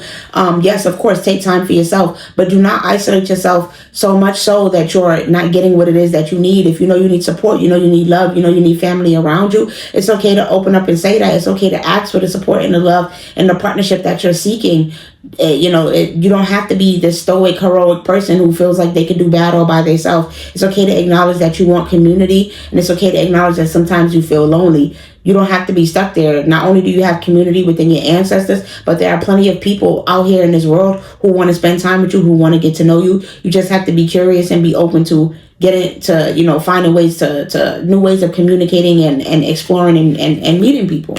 yes, of course, take time for yourself, but do not isolate yourself so much so that you're not getting what it is that you need. If you need support, you need love, you need family around you, it's okay to open up and say that. It's okay to ask for the support and the love and the partnership that you're seeking. You don't have to be this stoic, heroic person who feels like they can do bad all by themselves. It's okay to acknowledge that you want community, and it's okay to acknowledge that sometimes you feel lonely. You don't have to be stuck there. Not only do you have community within your ancestors, but there are plenty of people out here in this world who want to spend time with you, who want to get to know you. You just have to be curious and be open to getting to, finding ways to new ways of communicating and exploring and meeting people.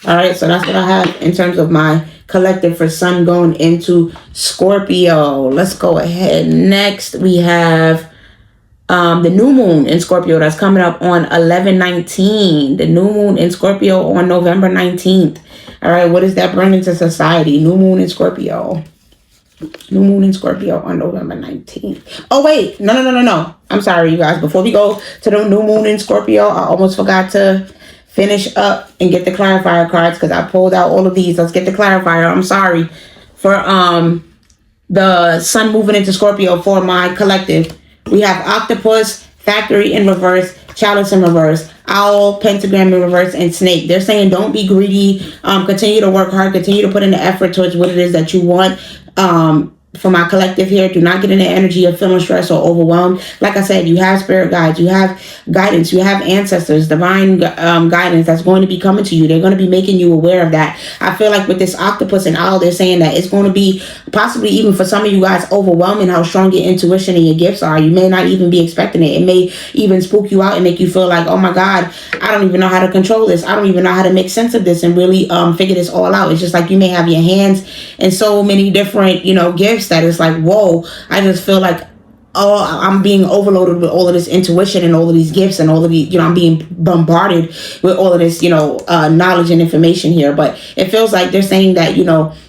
All right, so that's what I have in terms of my collective for sun going into Scorpio. Let's go ahead. Next, we have the new moon in Scorpio that's coming up on 11/19. The new moon in Scorpio on November 19th. All right, what does that bring into society? New moon in Scorpio. New moon in Scorpio on November 19th. Oh, wait. No. I'm sorry, you guys. Before we go to the new moon in Scorpio, I almost forgot to finish up and get the clarifier cards, because I pulled out all of these. Let's get the clarifier. I'm sorry. For the sun moving into Scorpio for my collective, we have octopus, factory in reverse, chalice in reverse, owl, pentagram in reverse, and snake. They're saying don't be greedy. Continue to work hard. Continue to put in the effort towards what it is that you want. For my collective here, do not get in the energy of feeling stressed or overwhelmed. Like I said, you have spirit guides, you have guidance, you have ancestors, divine guidance that's going to be coming to you. They're going to be making you aware of that. I feel like with this octopus and owl, they're saying that it's going to be possibly even for some of you guys overwhelming how strong your intuition and your gifts are. You may not even be expecting it. It may even spook you out and make you feel like, oh my God, I don't even know how to control this. I don't even know how to make sense of this and really figure this all out. It's just like you may have your hands in so many different, gifts that it's like, whoa, I just feel like, oh, I'm being overloaded with all of this intuition and all of these gifts and all of the, I'm being bombarded with all of this, knowledge and information here. But it feels like they're saying that,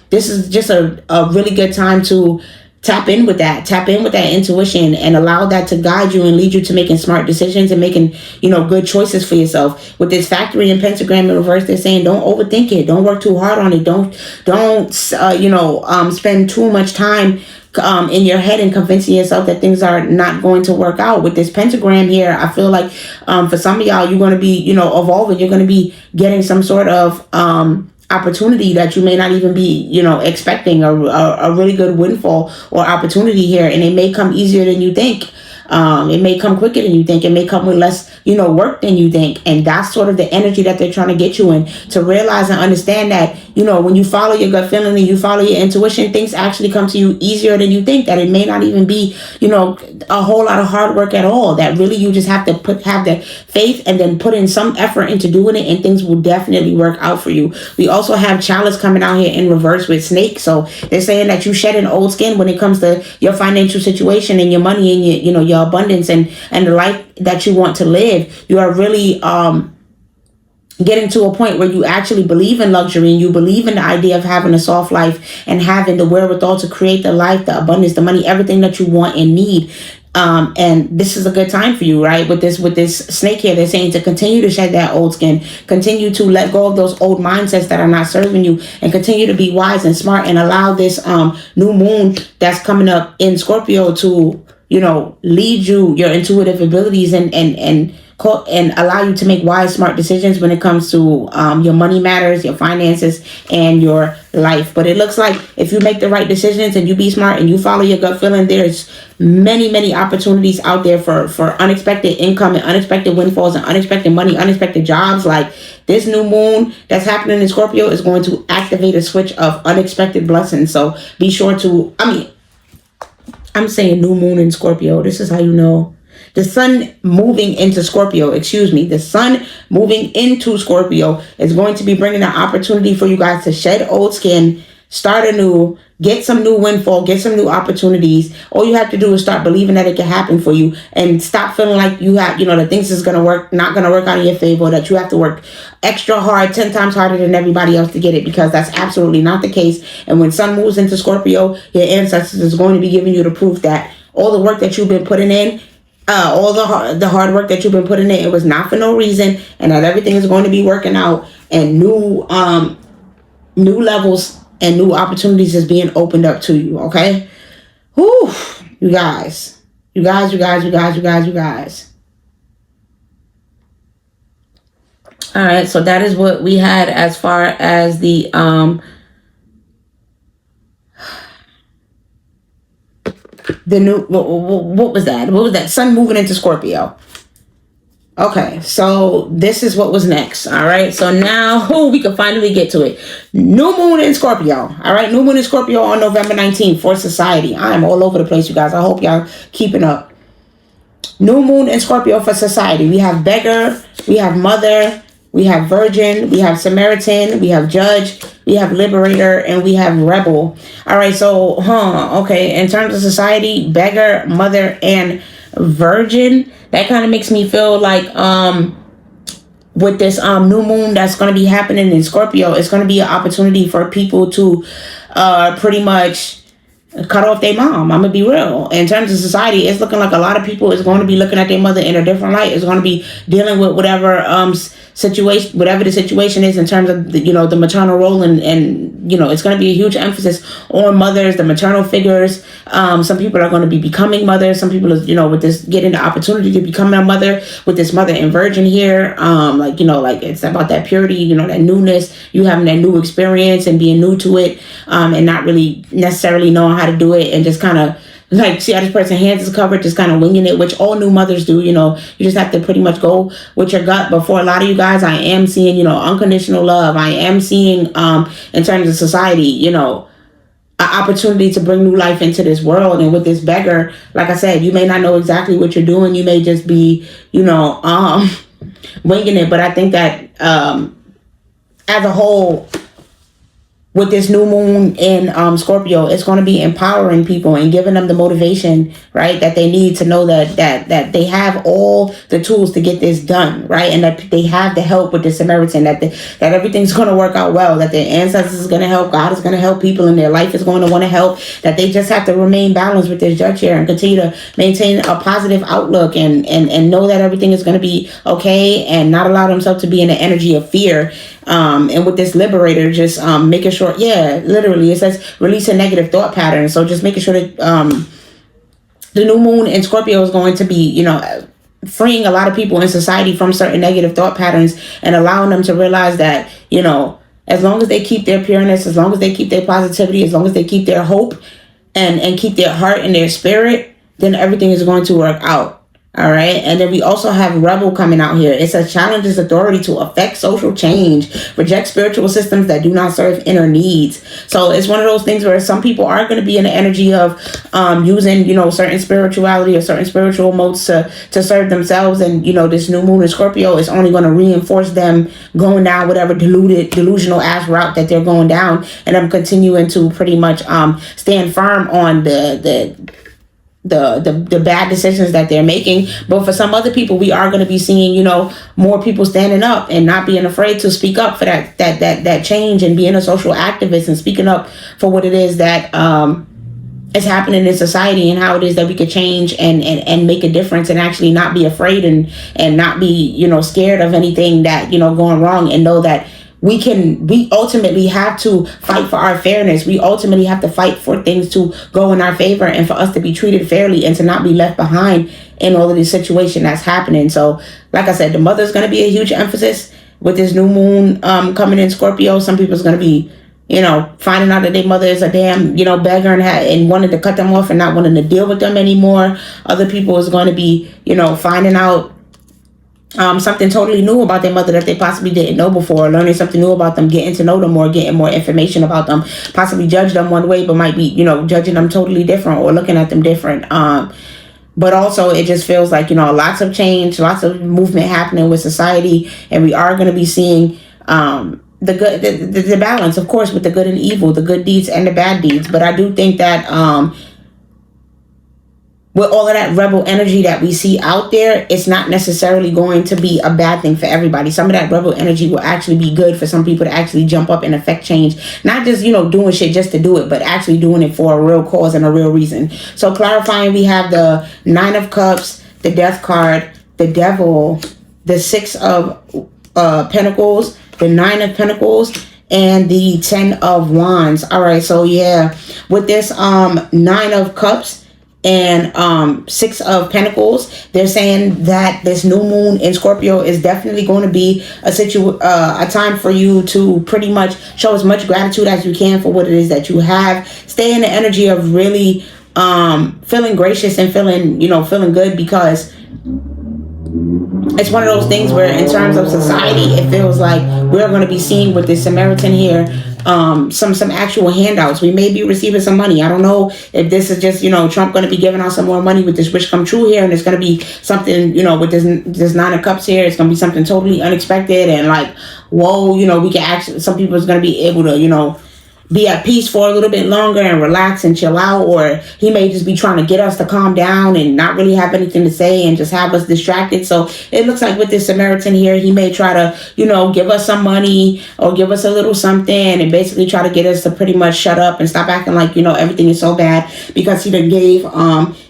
this is just a really good time to tap in with that intuition and allow that to guide you and lead you to making smart decisions and making, good choices for yourself. With this factory and pentagram in reverse, they're saying don't overthink it. Don't work too hard on it. Don't spend too much time in your head and convincing yourself that things are not going to work out. With this pentagram here, I feel like for some of y'all, you're going to be, evolving. You're going to be getting some sort of opportunity that you may not even be, expecting, a really good windfall or opportunity here. And it may come easier than you think. It may come quicker than you think. It may come with less, work than you think. And that's sort of the energy that they're trying to get you in, to realize and understand that when you follow your gut feeling and you follow your intuition, things actually come to you easier than you think. That it may not even be, a whole lot of hard work at all. That really you just have to have that faith and then put in some effort into doing it, and things will definitely work out for you. We also have Chalice coming out here in reverse with Snake. So they're saying that you shed an old skin when it comes to your financial situation and your money and your abundance and the life that you want to live. You are really getting to a point where you actually believe in luxury and you believe in the idea of having a soft life and having the wherewithal to create the life, the abundance, the money, everything that you want and need. And this is a good time for you, right? With this snake here, they're saying to continue to shed that old skin, continue to let go of those old mindsets that are not serving you, and continue to be wise and smart, and allow this new moon that's coming up in Scorpio to lead you, your intuitive abilities, and allow you to make wise, smart decisions when it comes to your money matters, your finances, and your life. But it looks like if you make the right decisions and you be smart and you follow your gut feeling, there's many opportunities out there for unexpected income and unexpected windfalls and unexpected money, unexpected jobs. Like this new moon that's happening in Scorpio is going to activate a switch of unexpected blessings. So be sure to, I'm saying new moon in Scorpio. This is how you know. The sun moving into Scorpio, the sun moving into Scorpio is going to be bringing an opportunity for you guys to shed old skin, start anew, get some new windfall, get some new opportunities. All you have to do is start believing that it can happen for you, and stop feeling like you have, that things is not going to work out in your favor, that you have to work extra hard, 10 times harder than everybody else to get it, because that's absolutely not the case. And when sun moves into Scorpio, your ancestors is going to be giving you the proof that all the work that you've been putting in, all the hard work that you've been putting in, it was not for no reason, and that everything is going to be working out, and new levels and new opportunities is being opened up to you. Okay, whew, you guys. All right, so that is what we had as far as the new, what was that? Sun moving into Scorpio. Okay, so this is what was next. All right, so now we can finally get to it. New moon in Scorpio. All right, new moon in Scorpio on November 19th for society. I am all over the place, you guys. I hope y'all keeping up. New moon in Scorpio for society. We have beggar, we have mother, we have virgin, we have Samaritan, we have judge, we have liberator, and we have rebel. All right, so, okay, in terms of society, beggar, mother, and virgin, that kind of makes me feel like with this new moon that's going to be happening in Scorpio, it's going to be an opportunity for people to pretty much cut off their mom. I'm gonna be real. In terms of society, it's looking like a lot of people is going to be looking at their mother in a different light. It's going to be dealing with whatever situation, whatever the situation is in terms of the maternal role, and it's going to be a huge emphasis on mothers, the maternal figures. Some people are going to be becoming mothers. Some people are, with this, getting the opportunity to become a mother with this mother and virgin here. Like it's about that purity, that newness, you having that new experience and being new to it, and not really necessarily knowing how to do it, and just kind of like, see how this person's hands is covered, just kind of winging it, which all new mothers do. You just have to pretty much go with your gut. But for a lot of you guys, I am seeing, unconditional love. I am seeing, in terms of society, an opportunity to bring new life into this world. And with this beggar, like I said, you may not know exactly what you're doing. You may just be, winging it. But I think that as a whole, with this new moon in Scorpio, it's going to be empowering people and giving them the motivation, right, that they need to know that they have all the tools to get this done, right, and that they have the help with the Samaritan, that everything's going to work out well, that their ancestors is going to help, God is going to help people, and their life is going to want to help, that they just have to remain balanced with this judge here and continue to maintain a positive outlook and know that everything is going to be okay, and not allow themselves to be in the energy of fear. And with this liberator, just making sure, literally, it says release a negative thought pattern. So just making sure that the new moon in Scorpio is going to be, freeing a lot of people in society from certain negative thought patterns, and allowing them to realize that, as long as they keep their pureness, as long as they keep their positivity, as long as they keep their hope and keep their heart and their spirit, then everything is going to work out. All right. And then we also have Rebel coming out here. It says challenges authority to affect social change, reject spiritual systems that do not serve inner needs. So it's one of those things where some people are going to be in the energy of using, certain spirituality or certain spiritual modes to serve themselves. And, this new moon in Scorpio is only going to reinforce them going down whatever delusional ass route that they're going down. And I'm continuing to pretty much stand firm on the bad decisions that they're making. But for some other people, we are going to be seeing, more people standing up and not being afraid to speak up for that change, and being a social activist and speaking up for what it is that is happening in society, and how it is that we could change and make a difference, and actually not be afraid and not be, scared of anything that, going wrong, and know that we ultimately have to fight for our fairness. We ultimately have to fight for things to go in our favor, and for us to be treated fairly, and to not be left behind in all of this situation that's happening. So like I said, the mother is going to be a huge emphasis with this new moon coming in Scorpio. Some people's going to be, finding out that their mother is a damn, beggar and wanted to cut them off and not wanting to deal with them anymore. Other people is going to be, finding out something totally new about their mother that they possibly didn't know before, learning something new about them, getting to know them more, getting more information about them, possibly judge them one way, but might be, judging them totally different or looking at them different. But also it just feels like, lots of change, lots of movement happening with society, and we are going to be seeing the good, the balance, of course, with the good and evil, the good deeds and the bad deeds. But I do think that with all of that rebel energy that we see out there, it's not necessarily going to be a bad thing for everybody. Some of that rebel energy will actually be good for some people to actually jump up and affect change. Not just, doing shit just to do it, but actually doing it for a real cause and a real reason. So clarifying, we have the 9 of Cups, the Death card, the Devil, the 6 of Pentacles, the 9 of Pentacles, and the 10 of Wands. All right, so yeah, with this 9 of Cups and 6 of Pentacles, they're saying that this new moon in Scorpio is definitely going to be a time for you to pretty much show as much gratitude as you can for what it is that you have. Stay in the energy of really feeling gracious and feeling good, because it's one of those things where in terms of society, it feels like we're going to be seeing with this Samaritan here some actual handouts. We may be receiving some money. I don't know if this is just Trump going to be giving out some more money with this wish come true here, and it's going to be something with this 9 of Cups here. It's going to be something totally unexpected, and like, whoa, we can actually, some people is going to be able to be at peace for a little bit longer and relax and chill out. Or he may just be trying to get us to calm down and not really have anything to say and just have us distracted. So it looks like with this Samaritan here, he may try to, give us some money or give us a little something, and basically try to get us to pretty much shut up and stop acting like, everything is so bad, because he done gave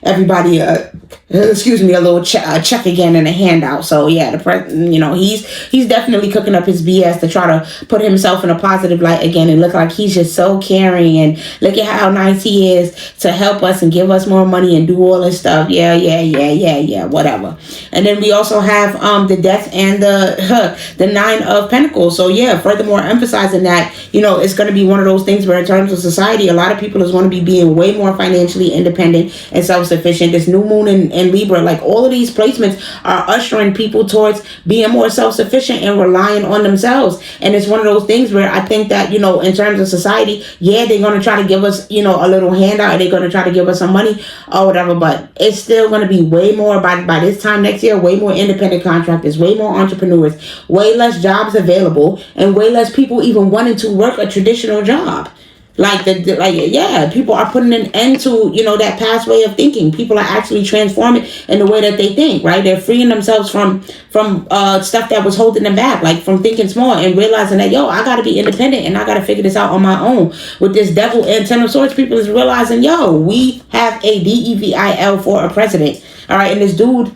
everybody a little check again and a handout. So yeah, the president, he's definitely cooking up his BS to try to put himself in a positive light again and look like he's just so caring, and look at how nice he is to help us and give us more money and do all this stuff. Yeah, whatever. And then we also have the Death and the 9 of Pentacles. So yeah, furthermore emphasizing that it's going to be one of those things where in terms of society, a lot of people is going to be being way more financially independent and self-sufficient. This new moon in Libra, like all of these placements are ushering people towards being more self-sufficient and relying on themselves. And it's one of those things where I think that in terms of society, yeah, they're going to try to give us a little handout, and they're going to try to give us some money or whatever, but it's still going to be way more by this time next year, way more independent contractors, way more entrepreneurs, way less jobs available, and way less people even wanting to work a traditional job. People are putting an end to, that past way of thinking. People are actually transforming in the way that they think, right? They're freeing themselves from stuff that was holding them back, like from thinking small and realizing that, I got to be independent and I got to figure this out on my own. With this Devil and 10 of Swords, people is realizing, we have a DEVIL for a president. All right. And this dude,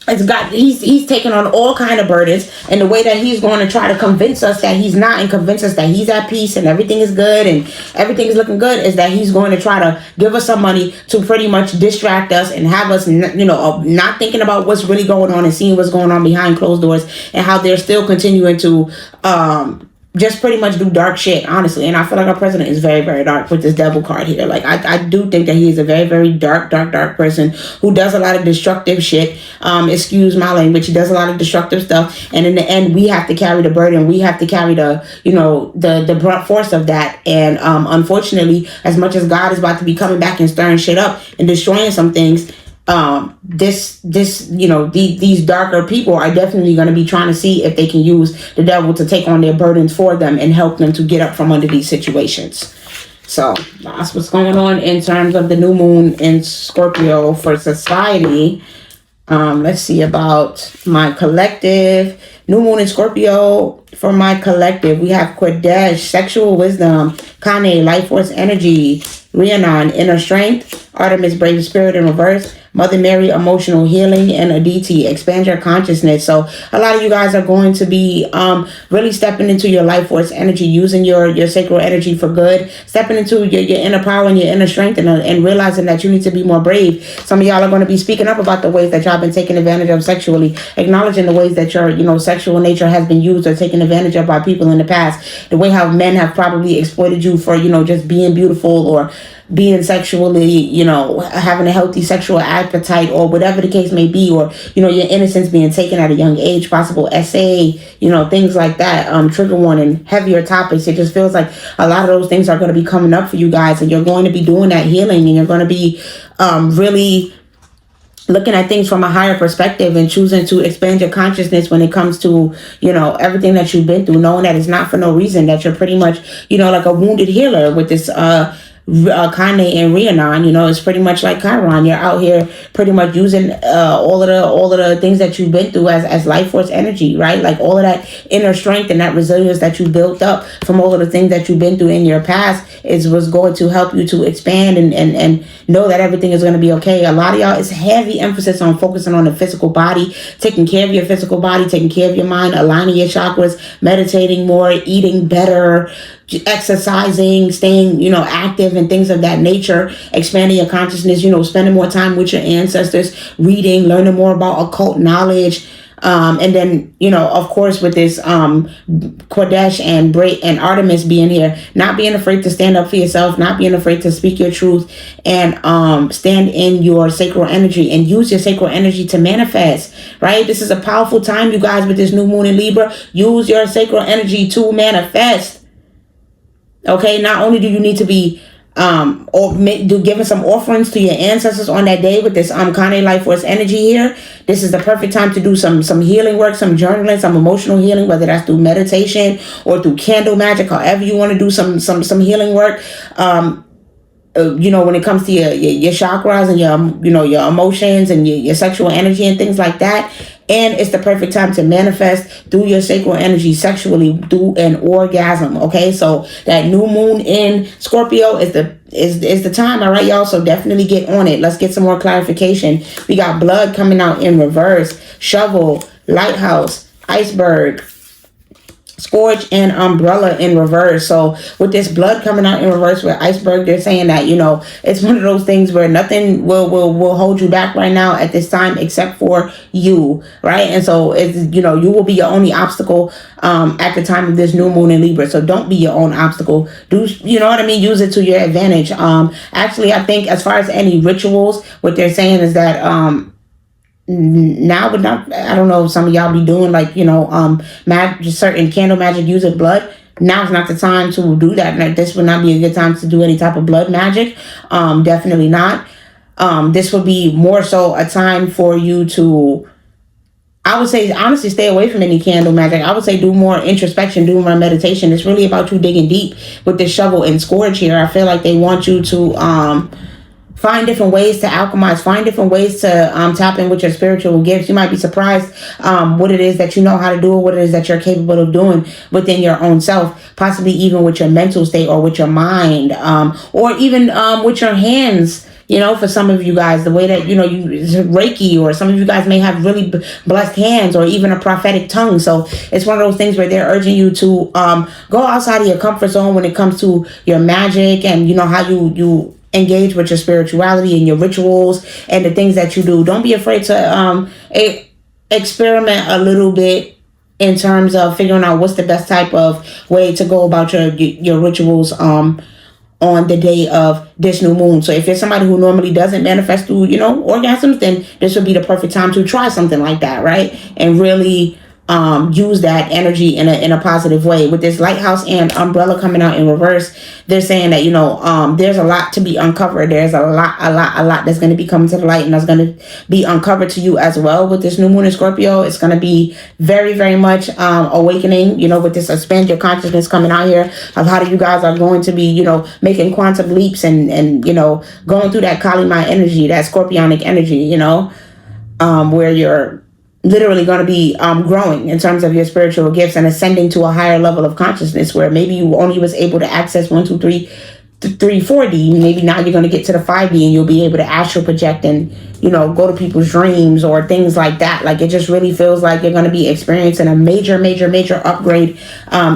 he's taking on all kind of burdens, and the way that he's going to try to convince us that he's not, and convince us that he's at peace and everything is good and everything is looking good, is that he's going to try to give us some money to pretty much distract us and have us not thinking about what's really going on and seeing what's going on behind closed doors, and how they're still continuing to just pretty much do dark shit, honestly. And I feel like our president is very, very dark with this devil card here. Like, I do think that he is a very, very dark person who does a lot of destructive shit. Excuse my language. He does a lot of destructive stuff. And in the end, we have to carry the burden. We have to carry the, you know, the brunt force of that. And unfortunately, as much as God is about to be coming back and stirring shit up and destroying some things, you know, these darker people are definitely going to be trying to see if they can use the devil to take on their burdens for them and help them to get up from under these situations. So that's what's going on in terms of the new moon in Scorpio for society. Let's see about my collective. New moon in Scorpio for my collective. We have Kodesh, sexual wisdom, Kane, life force energy, Rhiannon, inner strength, Artemis, brave spirit in reverse, Mother Mary, emotional healing, and Aditi, expand your consciousness. So a lot of you guys are going to be really stepping into your life force energy, using your sacral energy for good, stepping into your inner power and your inner strength, and realizing that you need to be more brave. Some of y'all are going to be speaking up about the ways that y'all been taken advantage of sexually, acknowledging the ways that your, you know, sexual nature has been used or taken advantage of by people in the past, the way how men have probably exploited you for, you know, just being beautiful or being sexually, you know, having a healthy sexual appetite or whatever the case may be, or, you know, your innocence being taken at a young age, possible SA, you know, things like that, trigger warning, heavier topics. It just feels like a lot of those things are going to be coming up for you guys, and you're going to be doing that healing, and you're going to be really looking at things from a higher perspective and choosing to expand your consciousness when it comes to, you know, everything that you've been through, knowing that it's not for no reason, that you're pretty much, you know, like a wounded healer with this Kane and Rhiannon. You know, it's pretty much like Chiron. You're out here pretty much using all of the things that you've been through as life force energy, right? Like all of that inner strength and that resilience that you built up from all of the things that you've been through in your past was going to help you to expand and know that everything is going to be okay. A lot of y'all, it's heavy emphasis on focusing on the physical body, taking care of your physical body, taking care of your mind, aligning your chakras, meditating more, eating better, exercising, staying, you know, active and things of that nature, expanding your consciousness, you know, spending more time with your ancestors, reading, learning more about occult knowledge. And then, you know, of course, with this Kodesh and Artemis being here, not being afraid to stand up for yourself, not being afraid to speak your truth, and stand in your sacral energy and use your sacral energy to manifest, right? This is a powerful time, you guys, with this new moon in Libra. Use your sacral energy to manifest. Okay, not only do you need to be giving some offerings to your ancestors on that day with this Kane life force energy here. This is the perfect time to do some healing work, some journaling, some emotional healing, whether that's through meditation or through candle magic, however you want to do some healing work. You know, when it comes to your chakras and your emotions and your sexual energy and things like that. And it's the perfect time to manifest through your sacral energy sexually through an orgasm. Okay, so that new moon in Scorpio is the time. All right, y'all. So definitely get on it. Let's get some more clarification. We got blood coming out in reverse, shovel, lighthouse, iceberg, scourge, and umbrella in reverse. So with this blood coming out in reverse with iceberg, they're saying that, you know, it's one of those things where nothing will hold you back right now at this time except for you, right? And so it's, you know, you will be your only obstacle at the time of this new moon in Libra. So don't be your own obstacle. Do, you know what I mean? Use it to your advantage. Actually, I think as far as any rituals, what they're saying is that now, but not, I don't know if some of y'all be doing like, you know, certain candle magic using blood. Now is not the time to do that. Now, this would not be a good time to do any type of blood magic. Definitely not. This would be more so a time for you to, I would say, honestly, stay away from any candle magic. I would say do more introspection, do more meditation. It's really about you digging deep with this shovel and scourge here. I feel like they want you to find different ways to alchemize, find different ways to tap in with your spiritual gifts. You might be surprised what it is that you know how to do, what it is that you're capable of doing within your own self, possibly even with your mental state or with your mind, or even with your hands. You know, for some of you guys, the way that, you know, you Reiki, or some of you guys may have really blessed hands or even a prophetic tongue. So it's one of those things where they're urging you to go outside of your comfort zone when it comes to your magic and, you know, how you engage with your spirituality and your rituals and the things that you do. Don't be afraid to experiment a little bit in terms of figuring out what's the best type of way to go about your rituals on the day of this new moon. So if you're somebody who normally doesn't manifest through, orgasms, then this would be the perfect time to try something like that, right? And really use that energy in a positive way. With this lighthouse and umbrella coming out in reverse, they're saying that there's a lot to be uncovered. There's a lot that's going to be coming to the light, and that's going to be uncovered to you as well. With this new moon in Scorpio, it's going to be very, very much awakening, with this expand your consciousness coming out here of how you guys are going to be, making quantum leaps and going through that Kali Ma energy, that Scorpionic energy, where you're literally going to be growing in terms of your spiritual gifts and ascending to a higher level of consciousness, where maybe you only was able to access 1, 2, 3, 4D. Maybe now you're going to get to the 5D and you'll be able to astral project and go to people's dreams or things like that. Like, it just really feels like you're going to be experiencing a major upgrade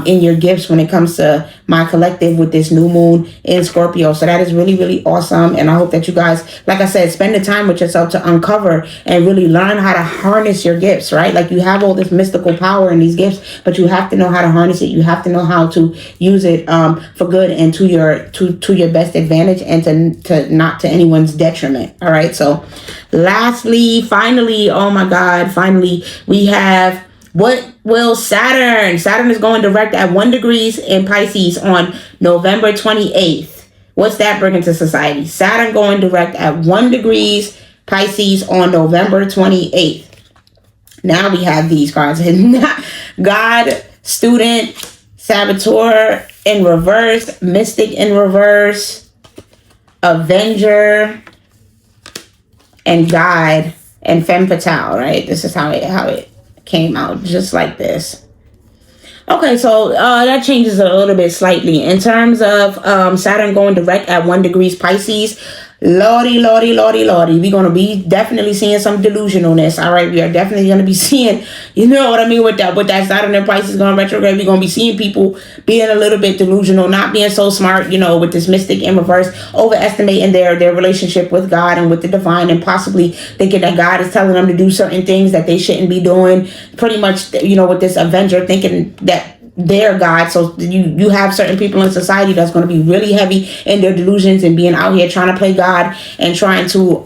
in your gifts when it comes to my collective with this new moon in Scorpio. So that is really, really awesome. And I hope that you guys, like I said, spend the time with yourself to uncover and really learn how to harness your gifts, right? Like, you have all this mystical power in these gifts, but you have to know how to harness it. You have to know how to use it for good and to your best advantage, and to not to anyone's detriment. All right. So lastly, finally, oh my God, finally, we have what will Saturn is going direct at 1 degrees in Pisces on November 28th. What's that bringing to society? Saturn going direct at 1 degrees Pisces on November 28th. Now we have these cards. God, Student, Saboteur in reverse, Mystic in reverse, Avenger, and Guide, and Femme Fatale, right? This is how it came out, just like this. Okay, so that changes a little bit slightly. In terms of Saturn going direct at 1 degrees Pisces, Lordy. We're going to be definitely seeing some delusionalness. All right. We are definitely going to be seeing, with that Saturn and Pisces going retrograde, we're going to be seeing people being a little bit delusional, not being so smart, with this Mystic in reverse, overestimating their relationship with God and with the divine, and possibly thinking that God is telling them to do certain things that they shouldn't be doing. Pretty much, with this Avenger, thinking that their God. So you have certain people in society that's going to be really heavy in their delusions and being out here trying to play God and trying to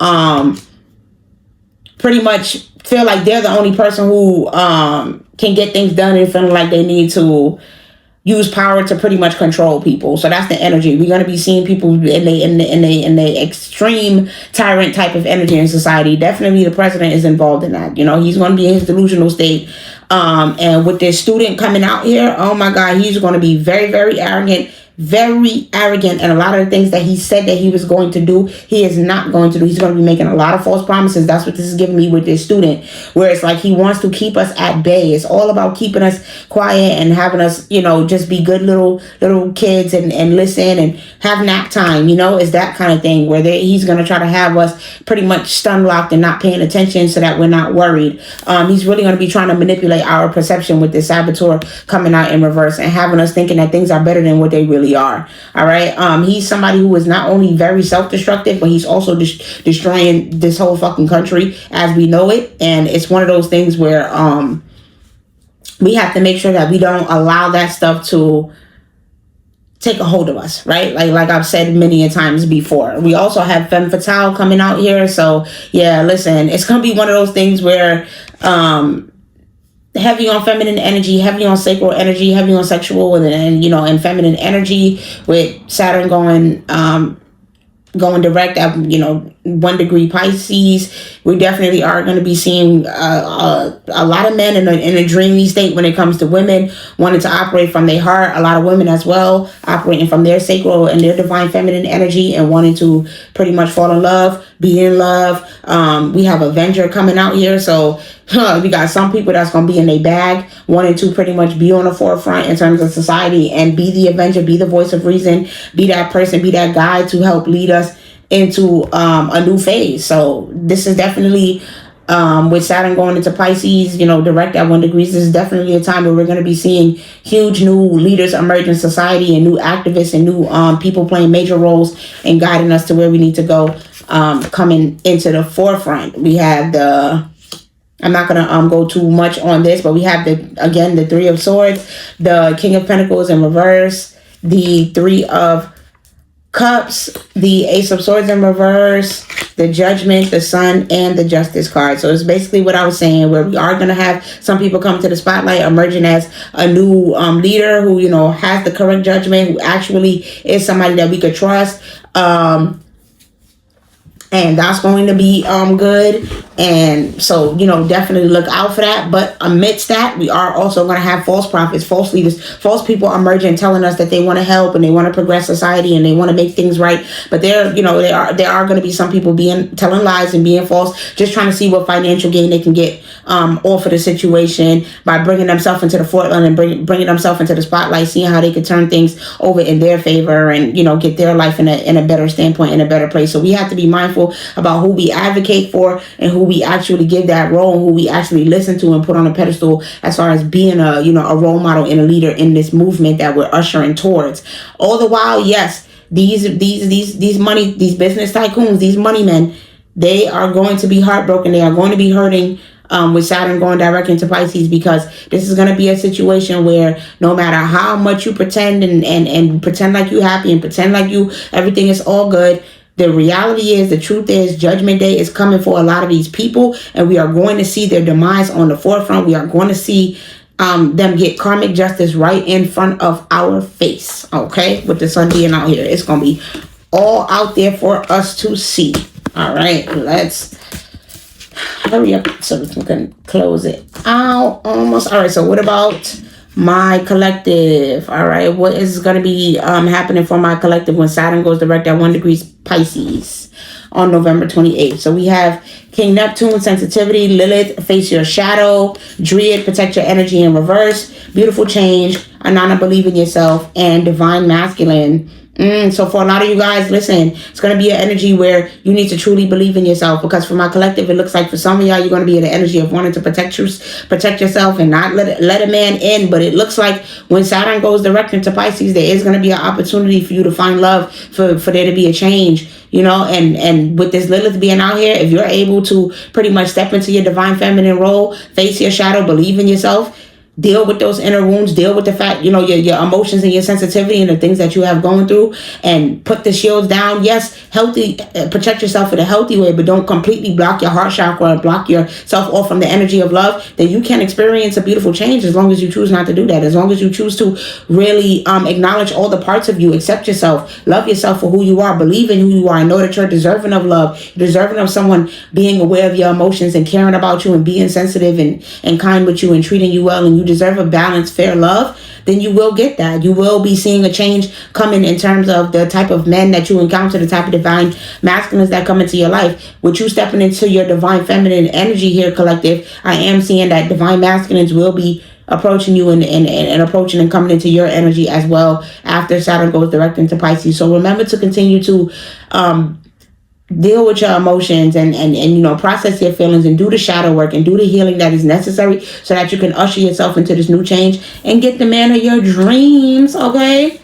pretty much feel like they're the only person who can get things done, and feeling like they need to use power to pretty much control people. So that's the energy. We're going to be seeing people in the extreme tyrant type of energy in society. Definitely the president is involved in that. He's going to be in his delusional state. And with this student coming out here, oh my God, he's going to be very, very arrogant. And a lot of the things that he said that he was going to do, he is not going to do. He's going to be making a lot of false promises. That's what this is giving me with this student, where it's like he wants to keep us at bay. It's all about keeping us quiet and having us, just be good little kids and listen and have nap time. It's that kind of thing where he's going to try to have us pretty much stun locked and not paying attention so that we're not worried. He's really going to be trying to manipulate our perception with this Saboteur coming out in reverse and having us thinking that things are better than what they really are. All right. He's somebody who is not only very self-destructive, but he's also destroying this whole fucking country as we know it. And it's one of those things where we have to make sure that we don't allow that stuff to take a hold of us, right? Like I've said many a times before. We also have Femme Fatale coming out here. So yeah, listen, it's gonna be one of those things where heavy on feminine energy, heavy on sacral energy, heavy on sexual and feminine energy, with Saturn going direct at 1 degree Pisces. We definitely are going to be seeing a lot of men in a dreamy state when it comes to women wanting to operate from their heart. A lot of women as well operating from their sacral and their divine feminine energy and wanting to pretty much fall in love, be in love. We have Avenger coming out here, so we got some people that's going to be in their bag, wanting to pretty much be on the forefront in terms of society and be the Avenger, be the voice of reason, be that person, be that guide to help lead us into a new phase. So this is definitely with Saturn going into Pisces, direct at 1 degree, this is definitely a time where we're going to be seeing huge new leaders emerge in society and new activists and new people playing major roles and guiding us to where we need to go, coming into the forefront. We have the I'm not going to go too much on this, but we have the Three of Swords, the King of Pentacles in reverse, the Three of Cups, the Ace of Swords in reverse, the Judgment, the Sun, and the Justice card. So it's basically what I was saying, where we are going to have some people come to the spotlight, emerging as a new leader who, has the correct judgment, who actually is somebody that we could trust. And that's going to be good. And so, definitely look out for that. But amidst that, we are also going to have false prophets, false leaders, false people emerging, telling us that they want to help and they want to progress society and they want to make things right. But there are going to be some people telling lies and being false, just trying to see what financial gain they can get off of the situation by bringing themselves into the forefront and bringing themselves into the spotlight, seeing how they could turn things over in their favor and, get their life in a better standpoint, in a better place. So we have to be mindful about who we advocate for and who we actually give that role, and who we actually listen to and put on a pedestal as far as being a role model and a leader in this movement that we're ushering towards. All the while, yes, these business tycoons, these money men, they are going to be heartbroken. They are going to be hurting with Saturn going direct into Pisces, because this is going to be a situation where no matter how much you pretend and pretend like you're happy and pretend like everything is all good, the reality is, the truth is, Judgment Day is coming for a lot of these people, and we are going to see their demise on the forefront. We are going to see them get karmic justice right in front of our face, okay? With the sun being out here, it's going to be all out there for us to see. All right, let's hurry up so we can close it out almost. All right, so what about my collective? All right, what is going to be happening for my collective when Saturn goes direct at 1 degree Pisces on November 28th? So we have King Neptune, sensitivity, Lilith, face your shadow, Druid, protect your energy in reverse, beautiful change, Anana, believe in yourself, and divine masculine. So for a lot of you guys, listen, it's going to be an energy where you need to truly believe in yourself, because for my collective, it looks like for some of y'all, you're going to be in the energy of wanting to protect yourself and not let a man in. But it looks like when Saturn goes direct into Pisces, there is going to be an opportunity for you to find love, for there to be a change, and with this Lilith being out here, if you're able to pretty much step into your divine feminine role, face your shadow, believe in yourself, deal with those inner wounds, deal with the fact, your emotions and your sensitivity and the things that you have going through, and put the shields down. Yes, healthy, protect yourself in a healthy way, but don't completely block your heart chakra and block yourself off from the energy of love. Then you can experience a beautiful change, as long as you choose not to do that. As long as you choose to really acknowledge all the parts of you, accept yourself, love yourself for who you are, believe in who you are, and know that you're deserving of love, you're deserving of someone being aware of your emotions and caring about you and being sensitive and kind with you and treating you well, and you deserve a balanced, fair love, then you will get that. You will be seeing a change coming in terms of the type of men that you encounter, the type of divine masculines that come into your life. With you stepping into your divine feminine energy here, collective, I am seeing that divine masculines will be approaching you and approaching and coming into your energy as well after Saturn goes direct into Pisces. So remember to continue to deal with your emotions and process your feelings and do the shadow work and do the healing that is necessary so that you can usher yourself into this new change and get the man of your dreams, okay?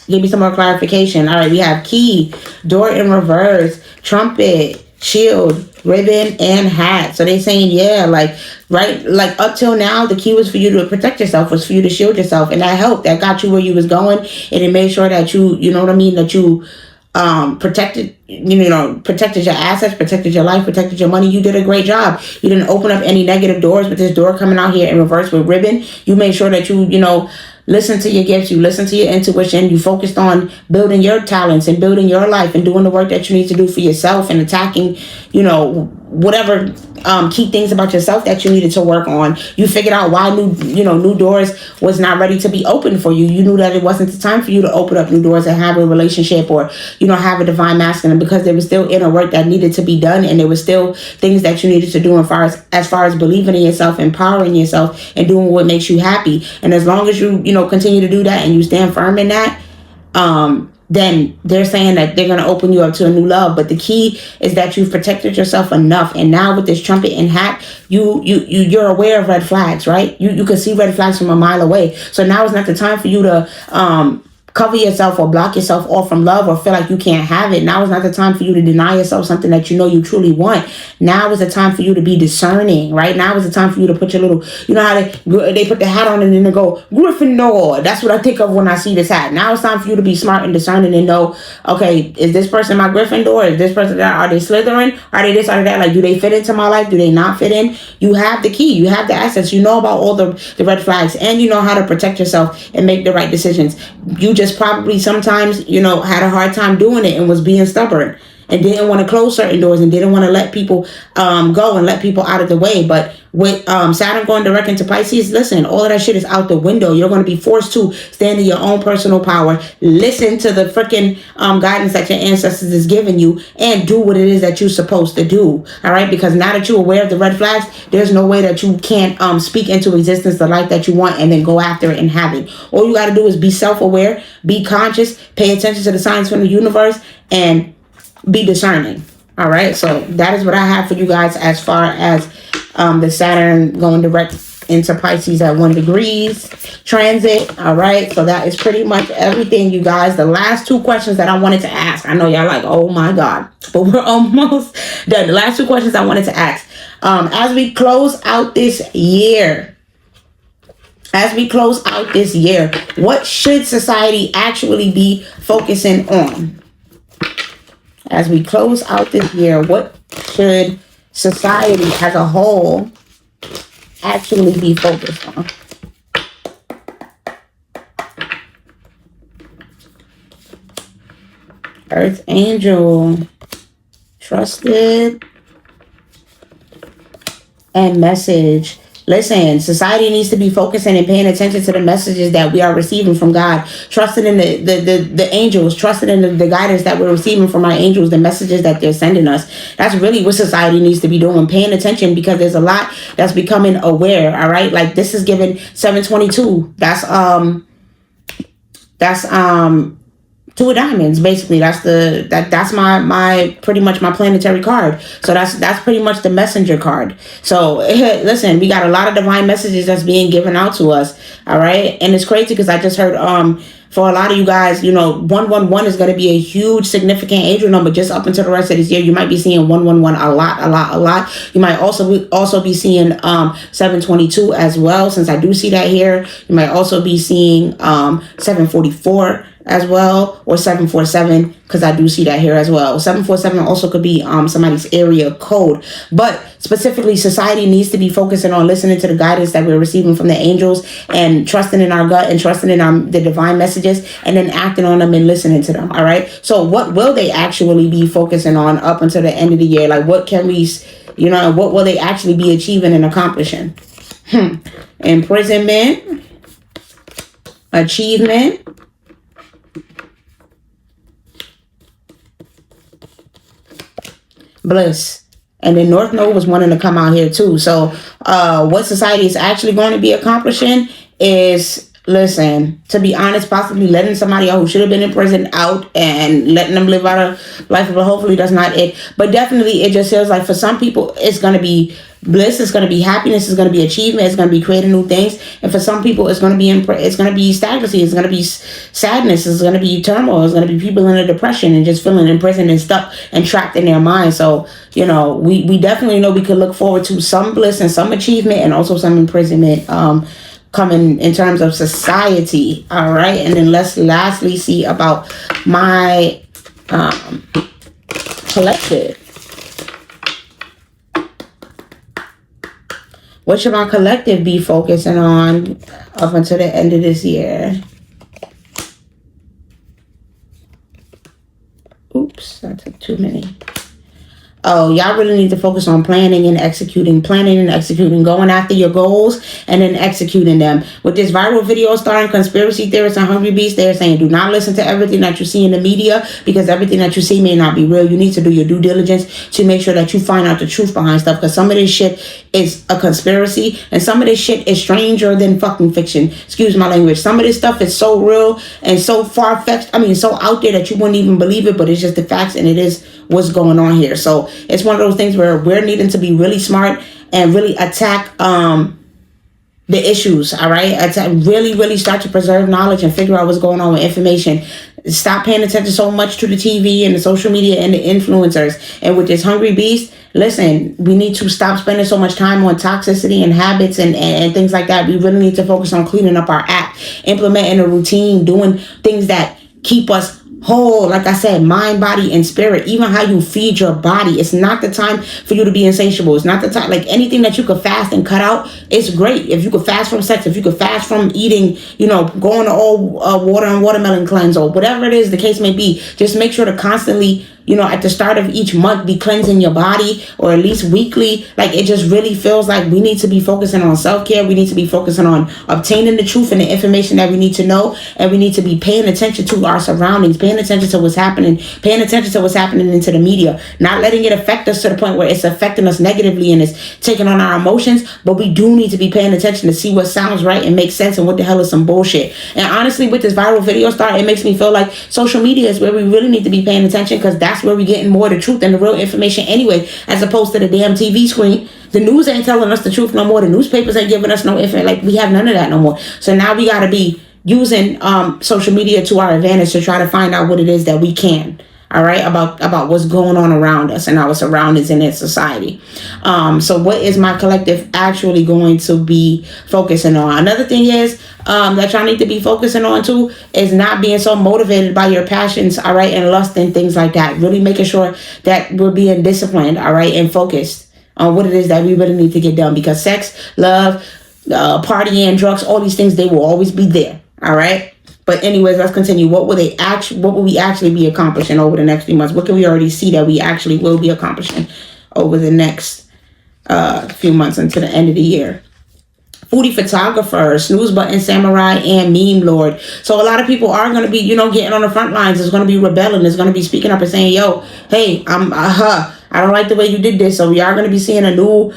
Give me some more clarification. All right, we have key, door in reverse, trumpet, shield, ribbon, and hat. So they saying, yeah, like up till now, the key was for you to protect yourself, was for you to shield yourself, and that helped. That got you where you was going, and it made sure that that you protected your assets, protected your life, protected your money. You did a great job. You didn't open up any negative doors with this door coming out here in reverse with ribbon. You made sure that you listen to your gifts, you listen to your intuition, you focused on building your talents and building your life and doing the work that you need to do for yourself and attacking, whatever key things about yourself that you needed to work on. You figured out why new doors was not ready to be open for you. You knew that it wasn't the time for you to open up new doors and have a relationship or, have a divine masculine, because there was still inner work that needed to be done, and there was still things that you needed to do as far as believing in yourself, empowering yourself, and doing what makes you happy. And as long as you continue to do that and you stand firm in that, then they're saying that they're going to open you up to a new love. But the key is that you've protected yourself enough. And now with this trumpet and hat, you're aware of red flags, right? You can see red flags from a mile away. So now is not the time for you to cover yourself or block yourself off from love or feel like you can't have it. Now is not the time for you to deny yourself something that you know you truly want. Now is the time for you to be discerning, right? Now is the time for you to put your little, you know how they put the hat on and then they go, Gryffindor. That's what I think of when I see this hat. Now it's time for you to be smart and discerning and know, okay, is this person my Gryffindor? Is this person that, are they Slytherin? Are they this, are they that? Like, do they fit into my life? Do they not fit in? You have the key. You have the assets. You know about all the red flags, and you know how to protect yourself and make the right decisions. You just probably sometimes, you know, had a hard time doing it and was being stubborn and didn't want to close certain doors and didn't want to let people go and let people out of the way. But with Saturn going direct into Pisces, listen, all of that shit is out the window. You're going to be forced to stand in your own personal power, listen to the freaking guidance that your ancestors is giving you, and do what it is that you're supposed to do. All right, because now that you're aware of the red flags, there's no way that you can't speak into existence the life that you want and then go after it and have it. All you got to do is be self-aware, be conscious, pay attention to the signs from the universe, and be discerning. All right, so that is what I have for you guys as far as the Saturn going direct into Pisces at 1 degree transit. All right, so that is pretty much everything, you guys. The last two questions that I wanted to ask, I know y'all like, oh my god, but we're almost done. The last two questions I wanted to ask, as we close out this year, what should society actually be focusing on? As we close out this year, what should society as a whole actually be focused on? Earth Angel, trusted, and message. Listen, society needs to be focusing and paying attention to the messages that we are receiving from God. Trusting in the angels, trusting in the guidance that we're receiving from our angels, the messages that they're sending us. That's really what society needs to be doing, paying attention, because there's a lot that's becoming aware, all right? Like, this is given 722. That's two of diamonds, basically. That's my pretty much my planetary card. So that's pretty much the messenger card. So listen, we got a lot of divine messages that's being given out to us. All right, and it's crazy because I just heard for a lot of you guys, you know, 111 is going to be a huge significant angel number just up until the rest of this year. You might be seeing 111 a lot. You might also be seeing 722 as well, since I do see that here. You might also be seeing 744 as well, or 747, because I do see that here as well. 747 also could be somebody's area code, but specifically society needs to be focusing on listening to the guidance that we're receiving from the angels and trusting in our gut and trusting in the divine messages, and then acting on them and listening to them. All right, so what will they actually be focusing on up until the end of the year? Like, what can we, you know, what will they actually be achieving and accomplishing? Imprisonment, achievement, bliss. And then North Node was wanting to come out here too. So what society is actually going to be accomplishing is, listen, to be honest, possibly letting somebody out who should have been in prison out and letting them live out a life, but hopefully that's not it. But definitely it just feels like for some people it's going to be bliss, it's going to be happiness, it's going to be achievement, it's going to be creating new things. And for some people it's going to be stagnancy, it's going to be sadness, it's going to be turmoil, it's going to be people in a depression and just feeling imprisoned and stuck and trapped in their mind. So, you know, we definitely know we could look forward to some bliss and some achievement and also some imprisonment coming in terms of society. All right, and then let's lastly see about my collective. What should my collective be focusing on up until the end of this year? Oops, I took too many. Oh, y'all really need to focus on planning and executing, going after your goals and then executing them. With this viral video starring conspiracy theorists and hungry beasts, they're saying do not listen to everything that you see in the media, because everything that you see may not be real. You need to do your due diligence to make sure that you find out the truth behind stuff, because some of this shit is a conspiracy and some of this shit is stranger than fucking fiction. Excuse my language. Some of this stuff is so real and so far-fetched, so out there that you wouldn't even believe it, but it's just the facts and it is what's going on here. So it's one of those things where we're needing to be really smart and really attack the issues, all right? To really, really start to preserve knowledge and figure out what's going on with information. Stop paying attention so much to the TV and the social media and the influencers. And with this hungry beast, listen, we need to stop spending so much time on toxicity and habits and things like that. We really need to focus on cleaning up our act, implementing a routine, doing things that keep us whole, like I said, mind, body, and spirit. Even how you feed your body. It's not the time for you to be insatiable. It's not the time. Like anything that you could fast and cut out, it's great. If you could fast from sex, if you could fast from eating, going to all water and watermelon cleanse or whatever it is the case may be, just make sure to constantly, at the start of each month, be cleansing your body, or at least weekly. Like, it just really feels like we need to be focusing on self-care. We need to be focusing on obtaining the truth and the information that we need to know. And we need to be paying attention to our surroundings, paying attention to what's happening, paying attention to what's happening into the media, not letting it affect us to the point where it's affecting us negatively and it's taking on our emotions. But we do need to be paying attention to see what sounds right and makes sense and what the hell is some bullshit. And honestly, with this viral video start, it makes me feel like social media is where we really need to be paying attention, because that's where we're getting more of the truth and the real information anyway, as opposed to the damn TV screen. The news ain't telling us the truth no more. The newspapers ain't giving us no information. Like, we have none of that no more. So now we got to be using social media to our advantage to try to find out what it is that we can. All right, about what's going on around us and our surroundings in this society. So what is my collective actually going to be focusing on? Another thing is that y'all need to be focusing on too is not being so motivated by your passions, all right, and lust and things like that. Really making sure that we're being disciplined, all right, and focused on what it is that we really need to get done. Because sex, love, partying, drugs, all these things, they will always be there, all right. But anyways, let's continue. What will we actually be accomplishing over the next few months? What can we already see that we actually will be accomplishing over the next few months until the end of the year? Foodie photographer, snooze button samurai, and meme lord. So a lot of people are going to be, getting on the front lines. It's going to be rebelling. It's going to be speaking up and saying, yo, hey, I don't like the way you did this. So we are going to be seeing a new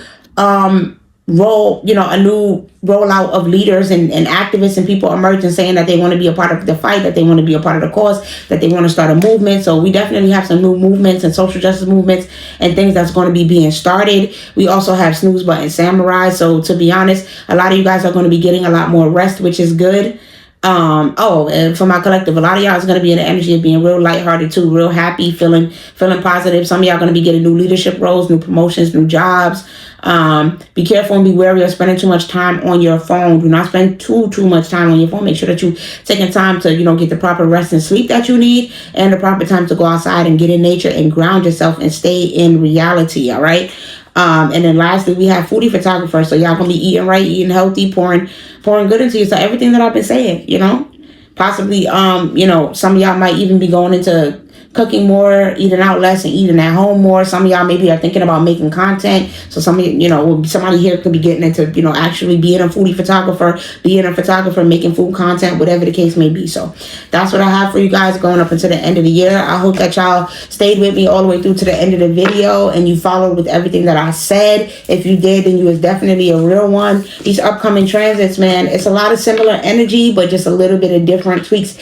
a new rollout of leaders and activists and people emerging, saying that they want to be a part of the fight, that they want to be a part of the cause, that they want to start a movement. So we definitely have some new movements and social justice movements and things that's going to be being started. We also have snooze button samurai. So to be honest, a lot of you guys are going to be getting a lot more rest, which is good. And for my collective, a lot of y'all is going to be in the energy of being real lighthearted too, real happy, feeling positive. Some of y'all going to be getting new leadership roles, new promotions, new jobs. Be careful and be wary of spending too much time on your phone. Do not spend too much time on your phone. Make sure that you taking time to, get the proper rest and sleep that you need, and the proper time to go outside and get in nature and ground yourself and stay in reality. All right. And then lastly, we have foodie photographer. So y'all gonna be eating right, eating healthy, pouring good into you. So everything that I've been saying, possibly, some of y'all might even be going into cooking more, eating out less, and eating at home more. Some of y'all maybe are thinking about making content. So somebody here could be getting into, actually being a foodie photographer, making food content, whatever the case may be. So that's what I have for you guys going up into the end of the year. I hope that y'all stayed with me all the way through to the end of the video and you followed with everything that I said. If you did, then you was definitely a real one. These upcoming transits, man, it's a lot of similar energy, but just a little bit of different tweaks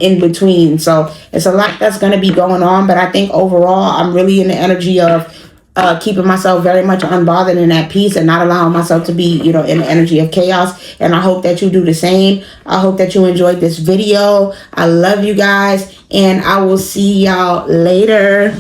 in between. So it's a lot that's going to be going on, but I think overall I'm really in the energy of keeping myself very much unbothered and at peace, and not allowing myself to be in the energy of chaos. And I hope that you do the same. I hope that you enjoyed this video. I love you guys, and I will see y'all later.